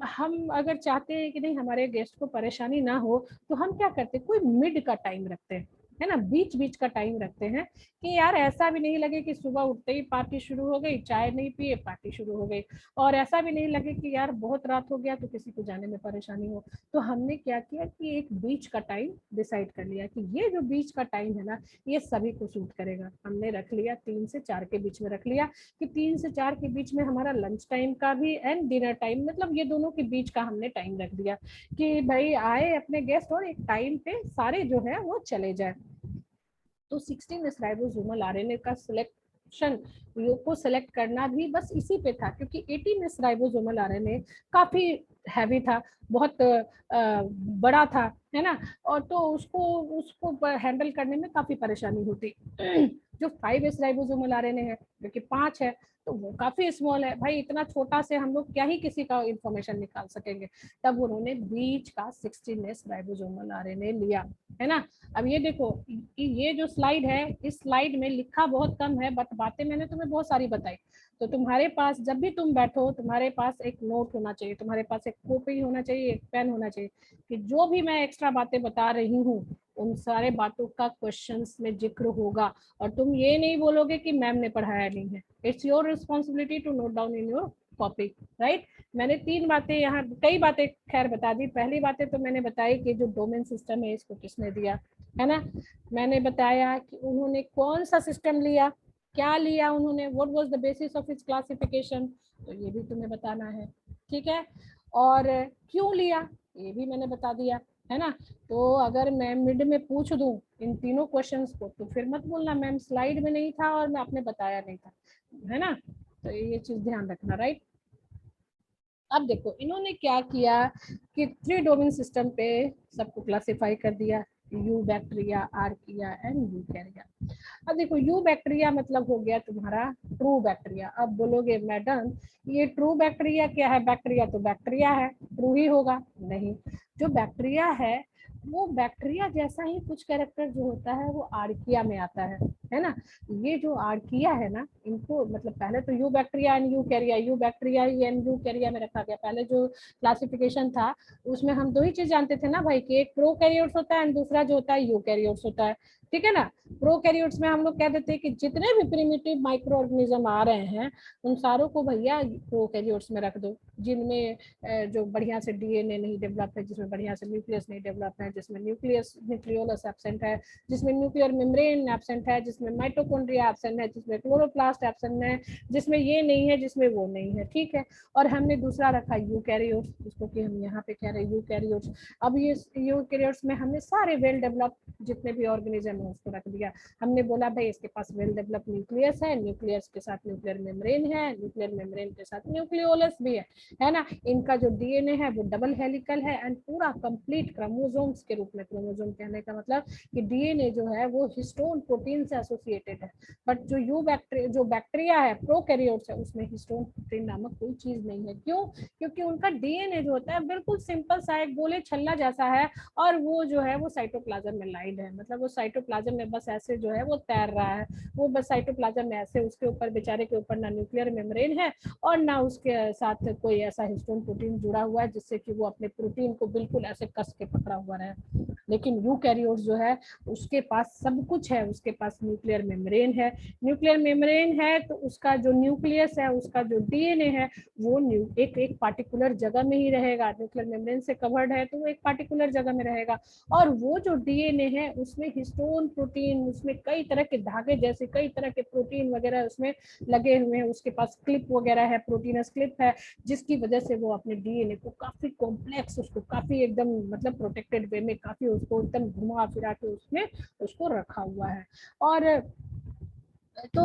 Speaker 1: हम अगर चाहते हैं कि नहीं हमारे गेस्ट को परेशानी ना हो, तो हम क्या करते हैं, कोई मिड का टाइम रखते हैं, है ना, बीच बीच का टाइम रखते हैं कि यार ऐसा भी नहीं लगे कि सुबह उठते ही पार्टी शुरू हो गई, चाय नहीं पिए पार्टी शुरू हो गई, और ऐसा भी नहीं लगे कि यार बहुत रात हो गया तो किसी को जाने में परेशानी हो। तो हमने क्या किया कि एक बीच का टाइम डिसाइड कर लिया कि ये जो बीच का टाइम है ना, ये सभी को सूट करेगा। हमने रख लिया 3 से 4 के बीच में रख लिया कि 3 से 4 के बीच में हमारा लंच टाइम का भी एंड डिनर टाइम, मतलब ये दोनों के बीच का हमने टाइम रख दिया कि भाई आए अपने गेस्ट और एक टाइम पे सारे जो है वो चले जाए। तो 16 राइबोसोमल आरएनए का सिलेक्शन को सिलेक्ट करना भी बस इसी पे था, क्योंकि 18 राइबोसोमल आरएनए काफी हैवी था, बहुत बड़ा था, है ना, और तो उसको उसको हैंडल करने में काफी परेशानी होती। जो 5s राइबोसोमल आरएनए है जो कि 5 है, तो वो काफी स्मॉल है भाई, इतना छोटा से हम लोग क्या ही किसी का इंफॉर्मेशन निकाल सकेंगे। तब उन्होंने बीच का 16s राइबोसोमल आरएनए लिया, है ना। अब ये देखो, ये जो स्लाइड है, इस स्लाइड में लिखा बहुत कम है बट बातें मैंने तुम्हें बहुत सारी बताई। तो तुम्हारे पास जब भी तुम बैठो, तुम्हारे पास एक नोट होना चाहिए, तुम्हारे पास एक कॉपी होना चाहिए, एक पेन होना चाहिए, कि जो भी मैं एक्स्ट्रा बातें बता रही हूँ उन सारे बातों का क्वेश्चंस में जिक्र होगा, और तुम ये नहीं बोलोगे कि मैम ने पढ़ाया नहीं है। It's your responsibility to note down in your copy, right. मैंने 3 बातें यहाँ, कई बातें खैर बता दी। पहली बातें तो मैंने बताई कि जो डोमेन सिस्टम है इसको किसने दिया, है ना। मैंने बताया कि उन्होंने कौन सा सिस्टम लिया, क्या लिया उन्होंने, what was the basis of its classification, तो ये भी तुम्हें बताना है, ठीक है। और क्यों लिया ये भी मैंने बता दिया, है ना। तो अगर मैं मिड में पूछ दूं इन तीनों क्वेश्चंस को तो फिर मत बोलना मैम स्लाइड में नहीं था और मैं आपने बताया नहीं था, है ना। तो ये चीज ध्यान रखना, राइट। अब देखो इन्होंने क्या किया कि 3 डोमेन सिस्टम पे सबको क्लासिफाई कर दिया, यू बैक्टीरिया, आर्किया एंड यूकैरिया। अब देखो यू बैक्टीरिया मतलब हो गया तुम्हारा ट्रू बैक्टीरिया। अब बोलोगे मैडम ये ट्रू बैक्टीरिया क्या है, बैक्टीरिया तो बैक्टीरिया है, ट्रू ही होगा, नहीं। जो बैक्टीरिया है वो बैक्टीरिया जैसा ही कुछ कैरेक्टर जो होता है वो आर्किया में आता है ना। ये जो आर्किया है ना, इनको मतलब पहले तो you bacteria and यूकैरिया, you bacteria and यूकैरिया में रखा गया। पहले जो क्लासिफिकेशन था उसमें हम 2 ही चीज जानते थे ना भाई, कि एक प्रोकैरियोट्स होता है एंड दूसरा जो होता है यूकैरियोट्स होता है, ठीक है ना। प्रोकैरियोट्स में हम लोग कह देते हैं कि जितने भी प्रिमिटिव माइक्रो ऑर्गेनिज्म आ रहे हैं उन सारों को भैया प्रोकैरियोट्स में रख दो, जिनमें जो बढ़िया से डीएनए नहीं डेवलप है, जिसमें बढ़िया से न्यूक्लियस नहीं डेवलप है, जिसमें न्यूक्लियोलस एब्सेंट है, जिसमें न्यूक्लियर मेम्ब्रेन एब्सेंट है, जिसमें माइटोकॉन्ड्रिया एब्सेंट है, जिसमें क्लोरोप्लास्ट एब्सेंट है, जिसमें ये नहीं है, जिसमें वो नहीं है, ठीक है। और हमने दूसरा रखा यूकैरियोट्स, जिसको कि हम यहाँ पे कह रहे हैं यूकैरियोट्स। अब ये यूकैरियोट्स में हमने सारे वेल डेवलप जितने भी ऑर्गेनिज्म है उसको रख दिया। हमने बोला भाई इसके पास वेल डेवलप न्यूक्लियस है, न्यूक्लियस के साथ न्यूक्लियर मेम्ब्रेन है, न्यूक्लियर मेम्ब्रेन के साथ न्यूक्लियोलस भी है ना। इनका जो डीएनए है वो डबल हेलिकल है एंड पूरा कंप्लीट क्रोमोसोम्स के रूप में, क्रोमोसोम कहने का मतलब कि डीएनए जो है वो हिस्टोन प्रोटीन से एसोसिएटेड है। बट जो बैक्टीरिया है प्रोकैरियोट्स है उसमें हिस्टोन प्रोटीन नामक कोई चीज नहीं है। क्यों? क्योंकि उनका डीएनए जो होता है बिल्कुल सिंपल सा एक गोले छल्ला जैसा है, और वो जो है वो साइटोप्लाज्म में लाइड है, मतलब वो साइटोप्लाज्म में बस ऐसे जो है वो तैर रहा है, वो बस साइटोप्लाज्म में ऐसे, उसके ऊपर बेचारे के ऊपर ना न्यूक्लियर मेम्ब्रेन है और ना उसके साथ कोई ऐसा हिस्टोन प्रोटीन जुड़ा हुआ है जिससे कि वो अपने प्रोटीन को बिल्कुल ऐसे कस के पकड़ा हुआ रहे। लेकिन यूकैरियोट्स जो है उसके पास सब कुछ है, उसके पास न्यूक्लियर मेम्ब्रेन है, न्यूक्लियर मेम्ब्रेन है तो उसका जो न्यूक्लियस है, उसका जो डीएनए है वो एक पार्टिकुलर जगह में ही रहेगा। न्यूक्लियर मेम्ब्रेन से कवर्ड है तो वो एक पार्टिकुलर जगह में रहेगा, और वो जो डीएनए है उसमें हिस्टोन बेकबोन प्रोटीन, उसमें कई तरह के धागे जैसे कई तरह के प्रोटीन वगैरह उसमें लगे हुए हैं, उसके पास क्लिप वगैरह है, प्रोटीनस क्लिप है, जिसकी वजह से वो अपने डीएनए को काफी कॉम्प्लेक्स, उसको काफी एकदम मतलब प्रोटेक्टेड वे में काफी उसको एकदम घुमा फिरा के उसमें उसको रखा हुआ है। और तो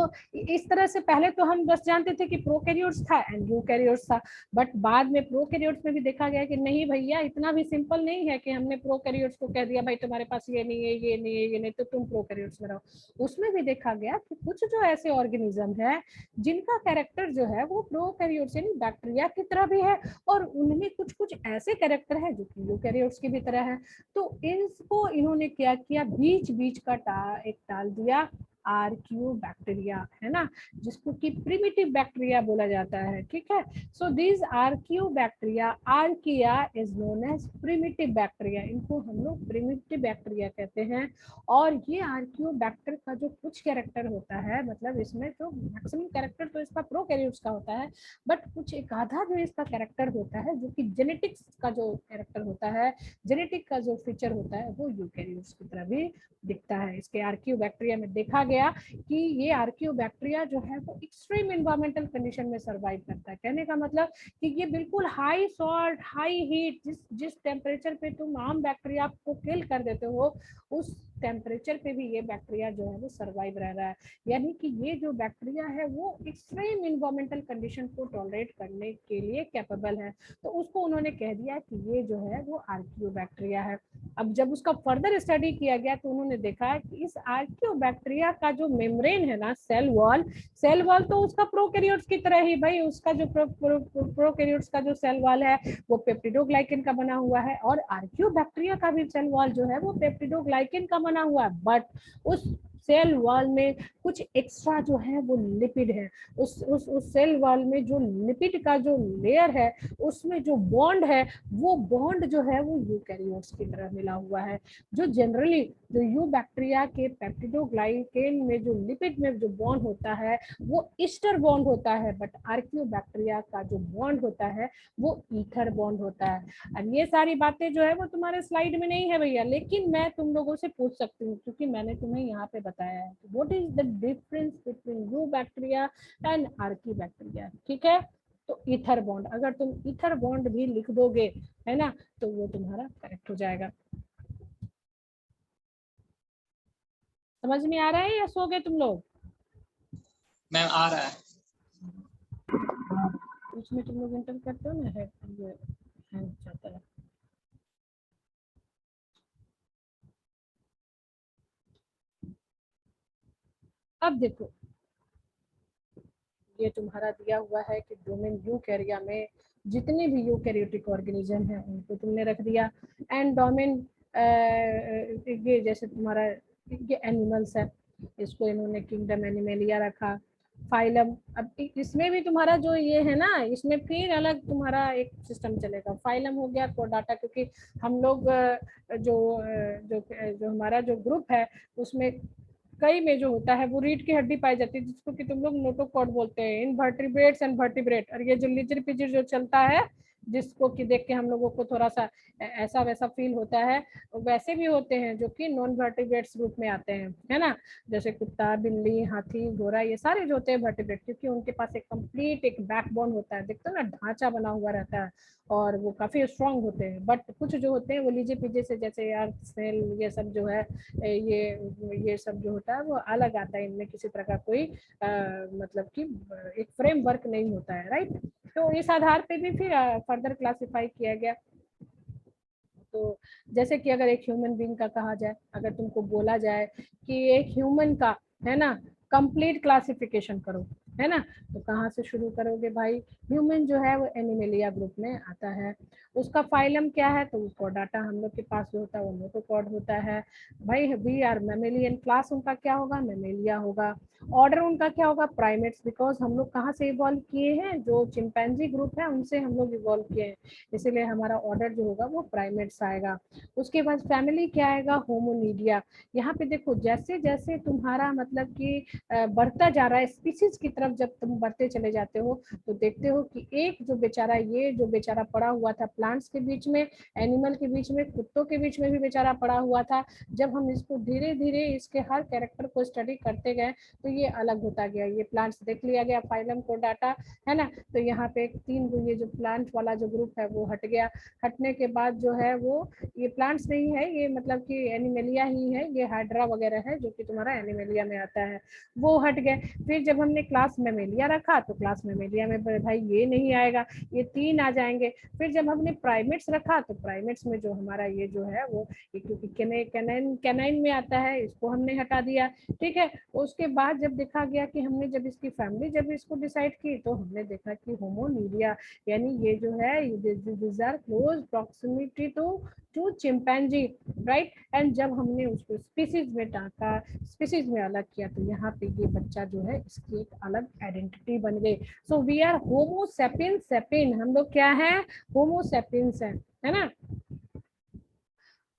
Speaker 1: इस तरह से पहले तो हम बस जानते थे कि प्रोकैरियोट्स था एंड यूकैरियोट्स था, बट बाद में प्रोकैरियोट्स में भी देखा गया कि नहीं भैया इतना भी सिंपल नहीं है कि हमने प्रोकैरियोट्स को कह दिया भाई तुम्हारे पास ये नहीं है, ये नहीं है, ये नहीं, तो तुम प्रोकैरियोट्स में रहो। उसमें भी देखा गया कि कुछ जो ऐसे ऑर्गेनिज्म है जिनका कैरेक्टर जो है वो प्रोकैरियोट्स यानी बैक्टीरिया की तरह भी है, और उनमें कुछ कुछ ऐसे कैरेक्टर है जो कि यूकैरियोट्स की भी तरह है। तो इसको इन्होंने क्या किया, बीच बीच का एक डाल दिया आर्कियो बैक्टीरिया, है ना, जिसको कि प्रिमिटिव बैक्टीरिया बोला जाता है, ठीक है। So this archaeo bacteria, archaea is known as primitive bacteria, इनको हम लोग प्रिमिटिव बैक्टीरिया कहते हैं। और ये आर्कियो बैक्टर का जो कुछ कैरेक्टर होता है, मतलब इसमें जो मैक्सिमम कैरेक्टर तो इसका प्रोकैरियोट्स का होता है, बट कुछ एक आधा जो इसका कैरेक्टर होता है, जो कि जेनेटिक्स का जो कैरेक्टर होता है, जेनेटिक का जो फीचर होता है, वो यूकैरियोट्स की तरह भी दिखता है। इसके आर्कियो बैक्टीरिया में देखा गया कि ये आर्कियो बैक्टीरिया जो है वो एक्सट्रीम एनवायरमेंटल कंडीशन में सरवाइव करता है। कहने का मतलब कि ये बिल्कुल हाई सॉल्ट, हाई हीट, जिस टेम्परेचर पे तुम आम बैक्टीरिया को किल कर देते हो, उस टेम्परेचर पे भी ये बैक्टीरिया जो है वो सरवाइव रह रहा है। यानी कि ये जो बैक्टीरिया है वो एक्सट्रीम एनवायरमेंटल कंडीशन को टॉलरेट करने के लिए कैपेबल है। तो उसको उन्होंने कह दिया कि ये जो है वो आर्कियो बैक्टीरिया है। अब जब उसका फर्दर स्टडी किया गया तो उन्होंने देखा कि इस आर्कियो बैक्टीरिया का जो मेम्ब्रेन है ना, सेल वॉल तो उसका प्रोकैरियोट्स की तरह ही, भाई उसका जो प्रोकैरियोट्स का जो सेल वॉल है वो पेप्टिडोग्लाइकेन का बना हुआ है, और आर्कियो बैक्टीरिया का भी सेल वॉल जो है वो पेप्टिडोग्लाइकेन का बना हुआ है। बट उस सेल वॉल में कुछ एक्स्ट्रा जो है वो लिपिड है। उस सेल वॉल में जो लिपिड का जो लेयर है, उसमें जो बॉन्ड है, वो बॉन्ड जो है वो यूकैरियोट्स की तरह मिला हुआ है। जो जनरली जो यू बैक्टीरिया के पेप्टिडोग्लाइकेन में जो लिपिड में जो बॉन्ड होता है वो ईस्टर बॉन्ड होता है, बट आर्कियो बैक्टीरिया का जो बॉन्ड होता है वो ईथर बॉन्ड होता है। अब ये सारी बातें जो है वो तुम्हारे स्लाइड में नहीं है भैया, लेकिन मैं तुम लोगों से पूछ सकती हूँ क्योंकि मैंने तुम्हें यहाँ पे बताया है। What is the difference between you bacteria and Archie bacteria, ठीक है। तो ईथर बॉन्ड, अगर तुम ईथर बॉन्ड भी लिख दोगे, है ना, तो वो तुम्हारा करेक्ट हो जाएगा। समझ में आ रहा है या सो गए तुम लोग?
Speaker 2: मैम आ रहा है।
Speaker 1: उसमें तुम लोग इंटर करते हो ना, है ये हैंग जाता है। अब देखो, ये तुम्हारा दिया हुआ है कि डोमेन यूकैरिया में जितने भी यूकैरियोटिक ऑर्गेनिज्म हैं उनको तुमने रख दिया, एंड डोमेन ये जैसे तुम्हारा ये एनिमल्स है, इसको इन्होंने किंगडम एनिमेलिया रखा। फाइलम, अब इसमें भी तुम्हारा जो ये है ना, इसमें फिर अलग तुम्हारा एक सिस्टम चलेगा। फाइलम हो गया कोडाटा, क्योंकि हम लोग जो हमारा जो ग्रुप है उसमें कई में जो होता है वो रीढ़ की हड्डी पाई जाती है, जिसको कि तुम लोग नोटोकॉर्ड बोलते हैं, इनवर्टिब्रेट्स एंड वर्टिब्रेट। और ये जो लिजर पिजर जो चलता है, जिसको कि देख के हम लोगों को थोड़ा सा ऐसा वैसा फील होता है, वैसे भी होते हैं जो कि नॉन वर्टिब्रेट्स ग्रुप में आते हैं, है ना, जैसे कुत्ता, बिल्ली, हाथी, घोड़ा, ये सारे जो होते हैं वर्टिब्रेट, क्योंकि उनके पास एक कंप्लीट एक बैकबोन होता है, देखते हो ना, ढांचा बना हुआ रहता है, और वो काफी स्ट्रांग होते हैं। बट कुछ जो होते हैं वो लीजे पीजे से, जैसे अर्थ सेल, ये सब जो है, ये सब जो होता है वो अलग आता है, इनमें किसी तरह का कोई मतलब कि एक फ्रेमवर्क नहीं होता है, राइट। तो इस आधार पे भी फिर फर्दर क्लासिफाई किया गया। तो जैसे कि अगर एक ह्यूमन बीइंग का कहा जाए, अगर तुमको बोला जाए कि एक ह्यूमन का, है ना, कंप्लीट क्लासिफिकेशन करो, है ना, तो कहाँ से शुरू करोगे भाई? ह्यूमन जो है वो एनिमेलिया ग्रुप में आता है। उसका फाइलम क्या है? तो उसको डाटा हम लोग के पास जो होता है वो नोटोकॉर्ड होता है भाई। वी आर मेमेलियन, क्लास उनका क्या होगा? मेमेलिया होगा। ऑर्डर उनका क्या होगा? प्राइमेट्स, बिकॉज हम लोग कहाँ से इवॉल्व किए हैं? जो चिंपैंजी ग्रुप है उनसे हम लोग इवॉल्व किए हैं, इसीलिए हमारा ऑर्डर जो होगा वो प्राइमेट्स आएगा। उसके बाद फैमिली क्या आएगा? होमोनीडिया। यहाँ पे देखो, जैसे जैसे तुम्हारा मतलब कि बढ़ता जा रहा है, स्पीसीज की तरफ तरफ जब तुम बढ़ते चले जाते हो तो देखते हो कि एक जो बेचारा, ये जो बेचारा पड़ा हुआ था प्लांट्स के बीच में, एनिमल के बीच में, कुत्तों के बीच में भी बेचारा पड़ा हुआ था, जब हम इसको धीरे धीरे इसके हर कैरेक्टर को स्टडी करते गए तो ये अलग होता गया। ये प्लांट्स देख लिया गया, फाइलम को डाटा, है ना। तो यहाँ पे 3 ये जो प्लांट वाला जो ग्रुप है वो हट गया। हटने के बाद जो है वो ये प्लांट्स नहीं है, ये मतलब कि एनिमेलिया ही है, ये हाइड्रा वगैरह है जो कि तुम्हारा एनिमेलिया में आता है, वो हट गए। फिर जब हमने क्लास मेमेलिया रखा तो क्लास मेमेलिया में भाई ये नहीं आएगा, ये 3 आ जाएंगे। फिर जब हमने प्राइमेट्स रखा तो प्राइमेट्स में जो हमारा ये जो है वो, क्योंकि कैनाइन में आता है, इसको हमने हटा दिया, ठीक है। उसके बाद जब देखा गया कि हमने जब इसकी फैमिली जब इसको डिसाइड की तो हमने देखा कि होमोनीरिया, यानी ये जो है this are close proximity to chimpanzee, right. And जब हमने उसको स्पीसीज में टाका, स्पीसीज में अलग किया तो यहाँ पे ये बच्चा जो है इसकी एक अलग आइडेंटिटी बन गई। So we are Homo sapiens sapien, हम लोग क्या है, होमो सेपियंस है ना।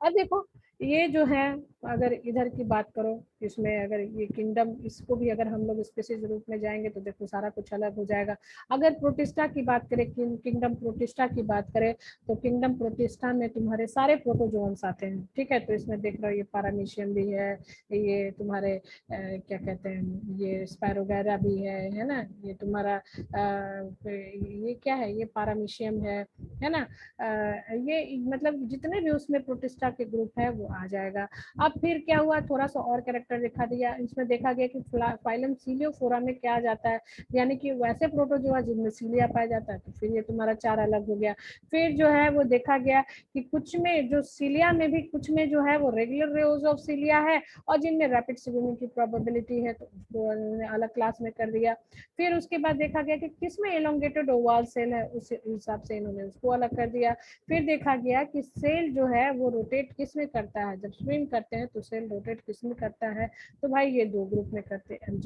Speaker 1: अब देखो ये जो है, अगर इधर की बात करो, इसमें अगर ये किंगडम, इसको भी अगर हम लोग स्पीसीज रूप में जाएंगे तो देखो सारा कुछ अलग हो जाएगा। अगर प्रोटिस्टा की बात करें, किंगडम प्रोटिस्टा की बात करें तो किंगडम प्रोटिस्टा में तुम्हारे सारे प्रोटोजोन्स आते हैं, ठीक है। तो इसमें देख रहे हो ये पारामीशियम भी है, ये तुम्हारे क्या कहते हैं, ये स्पायरोगैरा भी है ना। ये तुम्हारा ये क्या है, ये पारामीशियम है ना। ये मतलब जितने भी उसमें प्रोटिस्टा के ग्रुप है वो आ जाएगा। अब फिर क्या हुआ, थोड़ा सा और कैरेक्टर दिखा दिया, इसमें देखा गया कि फाइलम सीलियोफोरा में क्या आ जाता है, यानी कि वैसे प्रोटोजोआ जिनमें सीलिया पाया जाता है, तो फिर ये तुम्हारा 4 अलग हो गया। फिर जो है वो देखा गया कि कुछ में जो सीलिया में भी, कुछ में जो है वो रेगुलर रोज ऑफ सीलिया है, और जिनमें रैपिड स्विमिंग की प्रोबेबिलिटी है तो उसको अलग क्लास में कर दिया। फिर उसके बाद देखा गया कि किसमें एलोंगेटेड ओवल सेल है, उस हिसाब से इन्होंने उसको अलग कर दिया। फिर देखा गया कि सेल जो है वो रोटेट किस में करता है, जब स्विम करते हैं तो सेल रोटेट किस में करता है, तो भाई ये 2 ग्रुप में करते हैं।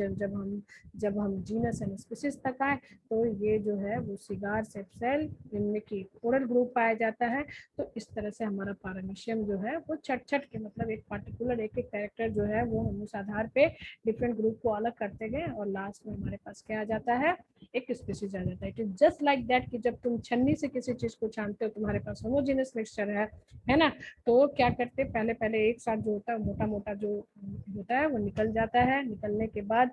Speaker 1: जब हम जीनस एंड स्पीशीज तक आए तो ये जो है वो सिगार सेप सेल, इनमें की ओरल ग्रुप पाया जाता है। तो इस तरह से हमारा पारामीशियम जो है वो छट छट के, मतलब एक पर्टिकुलर एक कैरेक्टर जो है वो हम उस आधार पे डिफरेंट ग्रुप को अलग करते गए, और लास्ट में हमारे पास क्या आ जाता है, एक स्पीशीज आ जाता है। It is just like that कि जब तुम छन्नी से किसी चीज को छानते हो, तुम्हारे पास होमोजेनियस मिक्सचर है ना, तो क्या करते, पहले एक साथ जो होता है मोटा मोटा जो होता है वो निकल जाता है। निकलने के बाद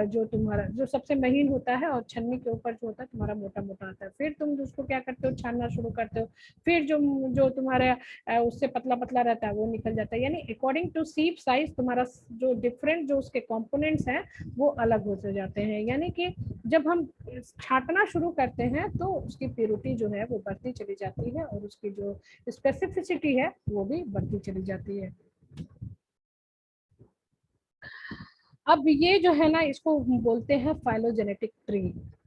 Speaker 1: जो तुम्हारा जो सबसे महीन होता है और छन्नी के ऊपर जो होता है तुम्हारा मोटा मोटा आता है, फिर तुम उसको क्या करते हो, छानना शुरू करते हो। फिर जो जो तुम्हारा उससे पतला पतला रहता है वो निकल जाता है। यानी अकॉर्डिंग टू सीप साइज तुम्हारा जो डिफरेंट जो उसके कंपोनेंट्स हैं वो अलग होते जाते हैं। यानी कि जब हम छांटना शुरू करते हैं तो उसकी प्योरिटी जो है वो बढ़ती चली जाती है, और उसकी जो स्पेसिफिसिटी है वो भी बढ़ती चली जाती है। अब ये जो है ना, इसको बोलते हैं फाइलोजेनेटिक ट्री,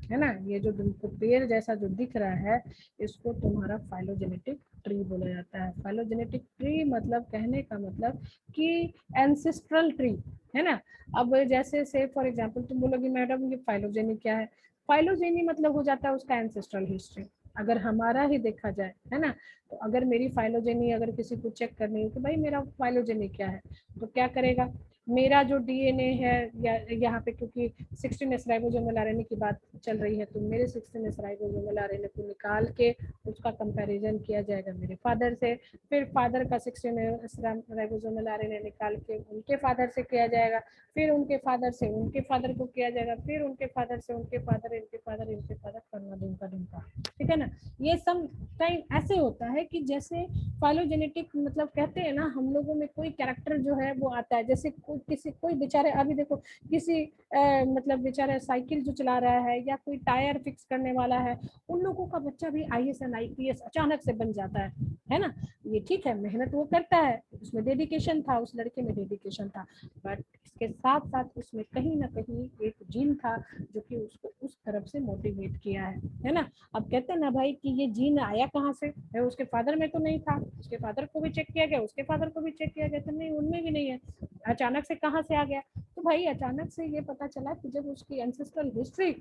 Speaker 1: है ना। ये जो तुमको पेड़ जैसा जो दिख रहा है इसको तुम्हारा फाइलोजेनेटिक ट्री बोला जाता है। फाइलोजेनेटिक ट्री मतलब, कहने का मतलब कि एंसेस्ट्रल ट्री, है ना। अब जैसे से फॉर एग्जांपल तुम बोलोगी मैडम ये फाइलोजेनी क्या है, फाइलोजेनी मतलब हो जाता है उसका एंसेस्ट्रल हिस्ट्री। अगर हमारा ही देखा जाए, है ना, तो अगर मेरी फाइलोजेनी अगर किसी को चेक करनी हो कि भाई मेरा फाइलोजेनी क्या है, तो क्या करेगा, मेरा जो डीएनए है, या यहाँ पे क्योंकि 16s राइबोसोमल आरएनए की बात चल रही है, तो मेरे 16s राइबोसोमल आरएनए को निकाल के उसका कंपैरिजन किया जाएगा मेरे फादर से। फिर फादर का 16s राइबोसोमल आरएनए निकाल के उनके फादर से किया जाएगा, फिर उनके फादर से उनके फादर को किया जाएगा, फिर उनके फादर से उनके फादर, इनके फादर, इनके फादर, करना दुमका, ठीक है ना। ये सब टाइम ऐसे होता है कि जैसे फाइलोजेनेटिक मतलब कहते हैं ना, हम लोगों में कोई कैरेक्टर जो है वो आता है, जैसे कोई बेचारे, अभी देखो किसी मतलब बेचारा साइकिल जो चला रहा है या कोई टायर फिक्स करने वाला है, उन लोगों का बच्चा भी आईएएस एंड आईपीएस अचानक से बन जाता है ना। ये ठीक है, मेहनत वो करता है, उसमें डेडिकेशन था, उस लड़के में डेडिकेशन था, बट इसके साथ साथ उसमें कहीं ना कहीं एक जीन था जो कि उसको उस तरफ से मोटिवेट किया है ना। अब कहते हैं ना भाई कि ये जीन आया कहाँ से है, उसके फादर में तो नहीं था, उसके फादर को भी चेक किया गया, उसके फादर को भी चेक किया गया, तो नहीं उनमें भी नहीं है, अचानक से कहाँ से आ गया। तो भाई अचानक से ये पता चला कि जब उसकी एंसेस्ट्रल हिस्ट्री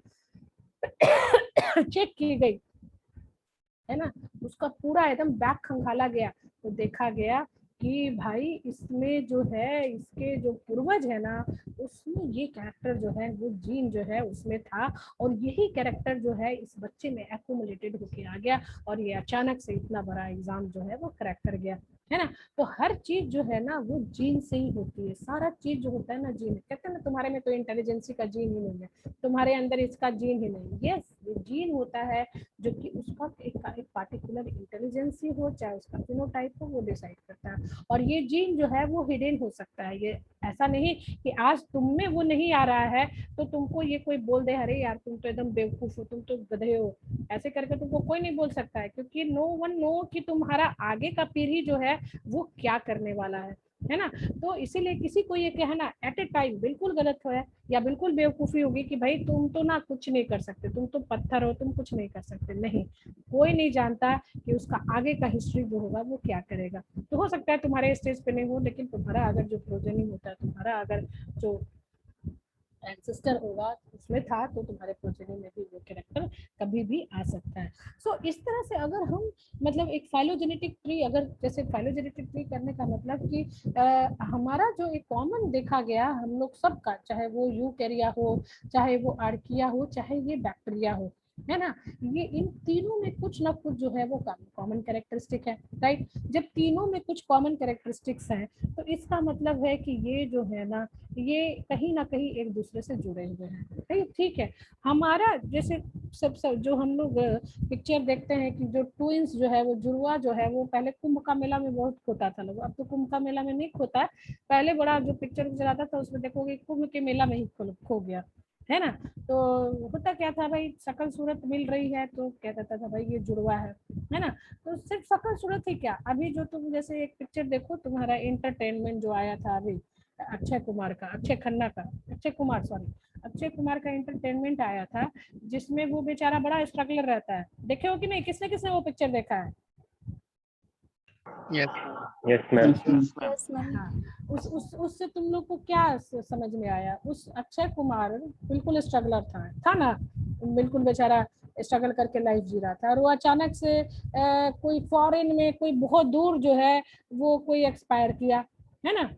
Speaker 1: चेक की गई, है ना, उसका पूरा एकदम बैक खंगाला गया, तो देखा गया कि भाई इसमें जो है इसके जो पूर्वज है ना उसमें ये कैरेक्टर जो है वो जीन जो है उसमें था और यही कैरेक्टर जो है इस बच्चे में एक्यूमुलेटेड होके आ गया और ये अचानक से इतना बड़ा एग्जाम जो है वो क्रैक कर गया, है ना। तो हर चीज जो है ना वो जीन से ही होती है, सारा चीज जो होता है ना जीन। कहते हैं ना तुम्हारे में तो इंटेलिजेंसी का जीन ही नहीं है, तुम्हारे अंदर इसका जीन ही नहीं। यस, ये जीन होता है जो कि उसका एक पार्टिकुलर इंटेलिजेंसी हो चाहे उसका फिनोटाइप हो वो डिसाइड करता है। और ये जीन जो है वो हिडन हो सकता है, ये ऐसा नहीं कि आज तुम में वो नहीं आ रहा है तो तुमको ये कोई बोल दे अरे यार तुम तो एकदम बेवकूफ हो, तुम तो गधे हो, ऐसे करके तुमको कोई नहीं बोल सकता है, क्योंकि नो वन नो कि तुम्हारा आगे का पीढ़ी जो है वो क्या करने वाला है ना। तो इसीलिए किसी को ये कहना एट ए टाइम बिल्कुल गलत है या बिल्कुल बेवकूफी होगी कि भाई तुम तो ना कुछ नहीं कर सकते, तुम तो पत्थर हो, तुम कुछ नहीं कर सकते। नहीं, कोई नहीं जानता कि उसका आगे का हिस्ट्री जो होगा वो क्या करेगा। तो हो सकता है तुम्हारे स्टेज पे नहीं हो, लेकिन तुम्हारा अगर जो प्रोजेनी होता है, तुम्हारा अगर जो एंसेस्टर होगा उसमें था तो तुम्हारे प्रोजेनी में भी वो कैरेक्टर कभी भी आ सकता है। सो इस तरह से अगर हम मतलब एक फाइलोजेनेटिक ट्री, अगर जैसे फाइलोजेनेटिक ट्री करने का मतलब कि हमारा जो एक कॉमन देखा गया हम लोग सबका, चाहे वो यूकैरिया हो, चाहे वो आर्किया हो, चाहे ये बैक्टीरिया हो, है ना, ये इन तीनों में कुछ ना कुछ जो है वो कॉमन कैरेक्टरिस्टिक है, राइट। जब तीनों में कुछ कॉमन कैरेक्टरिस्टिक्स हैं तो इसका मतलब है कि ये जो है ना ये कहीं ना कहीं एक दूसरे से जुड़े हुए हैं, ठीक है। हमारा जैसे सब जो हम लोग पिक्चर देखते हैं कि जो ट्विंस जो है वो जुड़वा जो है वो पहले कुंभ का मेला में बहुत खोता था लोग, अब तो कुंभ का मेला में नहीं खोता है, पहले बड़ा जो पिक्चर चलाता था उसमें देखोगे कुंभ के मेला में ही खो गया, है ना। तो होता क्या था भाई, शकल सूरत मिल रही है तो क्या कहता था भाई ये जुड़वा है ना। तो सिर्फ शकल सूरत ही क्या, अभी जो तुम जैसे एक पिक्चर देखो तुम्हारा एंटरटेनमेंट जो आया था अभी अक्षय कुमार का, अक्षय कुमार का एंटरटेनमेंट आया था जिसमें वो बेचारा बड़ा स्ट्रगलर रहता है, देखे हो कि नहीं, किसने किसने वो पिक्चर देखा है?
Speaker 3: Yes ma'am.
Speaker 1: हाँ, उससे तुम लोग को क्या समझ में आया? उस अक्षय कुमार बिल्कुल स्ट्रगलर था ना, बिल्कुल बेचारा स्ट्रगल करके लाइफ जी रहा था और वो अचानक से कोई फॉरेन में कोई बहुत दूर जो है वो कोई एक्सपायर किया, है ना,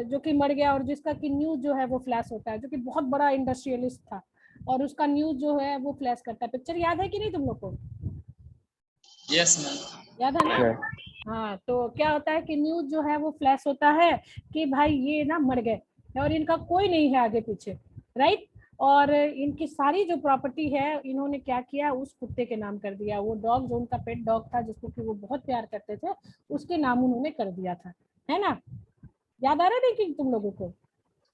Speaker 1: जो कि मर गया और जिसका कि न्यूज जो है वो फ्लैश होता है, जो कि बहुत बड़ा इंडस्ट्रियलिस्ट था और उसका न्यूज जो है वो फ्लैश करता है। पिक्चर याद है कि नहीं तुम लोग को?
Speaker 2: Yes ma'am.
Speaker 1: याद है ना? हाँ, तो क्या होता है कि न्यूज जो है वो फ्लैश होता है कि भाई ये ना मर गए और इनका कोई नहीं है आगे पीछे, राइट। और इनकी सारी जो प्रॉपर्टी है इन्होंने क्या किया, उस कुत्ते के नाम कर दिया, वो डॉग जो उनका पेट डॉग था जिसको कि वो बहुत प्यार करते थे उसके नाम उन्होंने कर दिया था, है ना। याद आ रहा है कि तुम लोगों को?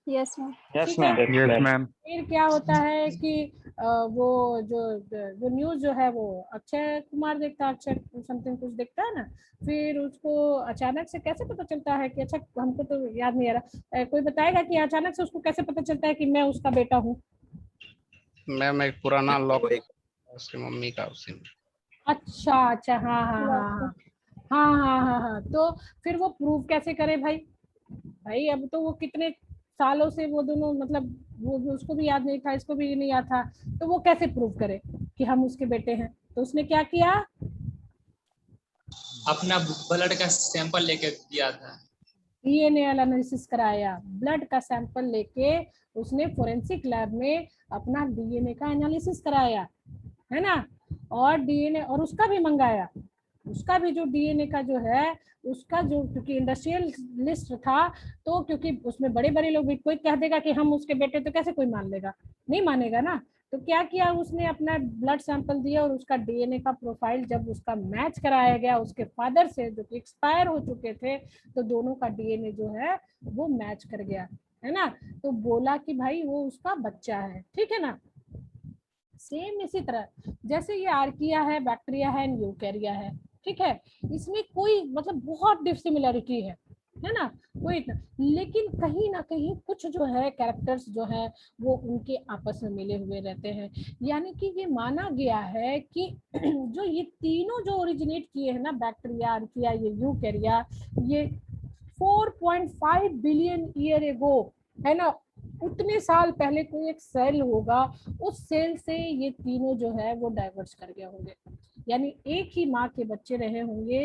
Speaker 4: Yes ma'am.
Speaker 1: ठीक है।
Speaker 3: Yes ma'am.
Speaker 1: फिर क्या होता है कि वो जो न्यूज जो है वो अक्षय कुमार देखता है, अक्षय समथिंग कुछ देखता है ना, फिर उसको अचानक से कैसे पता चलता है कि अच्छा हमको तो याद नहीं आ रहा, कोई बताएगा कि अचानक से उसको कैसे पता चलता है कि मैं उसका बेटा हूँ?
Speaker 5: मैम एक पुराना लॉक उसकी मम्मी का उसी में।
Speaker 1: अच्छा अच्छा, हाँ हाँ हाँ हाँ हाँ हाँ हाँ हाँ, तो फिर वो प्रूव कैसे करे भाई? भाई अब तो वो कितने सालों से वो दोनों मतलब वो उसको भी याद नहीं था, इसको भी नहीं याद था, तो वो कैसे प्रूव करे कि हम उसके बेटे हैं? तो उसने क्या किया,
Speaker 2: अपना ब्लड का सैंपल लेके दिया था।
Speaker 1: डीएनए एनालिसिस कराया, ब्लड का सैंपल लेके उसने फोरेंसिक लैब में अपना डीएनए का एनालिसिस कराया, है ना। और डीएनए और उसका भी मंगाया, उसका भी जो डीएनए का जो है उसका जो, क्योंकि इंडस्ट्रियल लिस्ट था तो क्योंकि उसमें बड़े बड़े लोग भी, कोई कह देगा कि हम उसके बेटे तो कैसे कोई मान लेगा, नहीं मानेगा ना। तो क्या किया उसने, अपना ब्लड सैंपल दिया और उसका डीएनए का प्रोफाइल जब उसका मैच कराया गया उसके फादर से जो कि एक्सपायर हो चुके थे, तो दोनों का डीएनए जो है वो मैच कर गया, है ना। तो बोला कि भाई वो उसका बच्चा है, ठीक है ना। सेम इसी तरह जैसे ये आर्किया है, बैक्टीरिया है, यूकैरिया है, ठीक है, इसमें कोई मतलब बहुत डिसिमिलरिटी है ना, कोई इतना, लेकिन कहीं ना कहीं कुछ जो है कैरेक्टर्स जो है वो उनके आपस में मिले हुए रहते हैं। यानी कि ये माना गया है कि जो ये तीनों जो ओरिजिनेट किए हैं ना, बैक्टीरिया, आर्किया, ये यूकैरिया, ये 4.5 बिलियन ईयर एगो, है ना, उतने साल पहले कोई एक सेल होगा, उस सेल से ये तीनों जो है वो डाइवर्स कर गए होंगे। यानी एक ही माँ के बच्चे रहे होंगे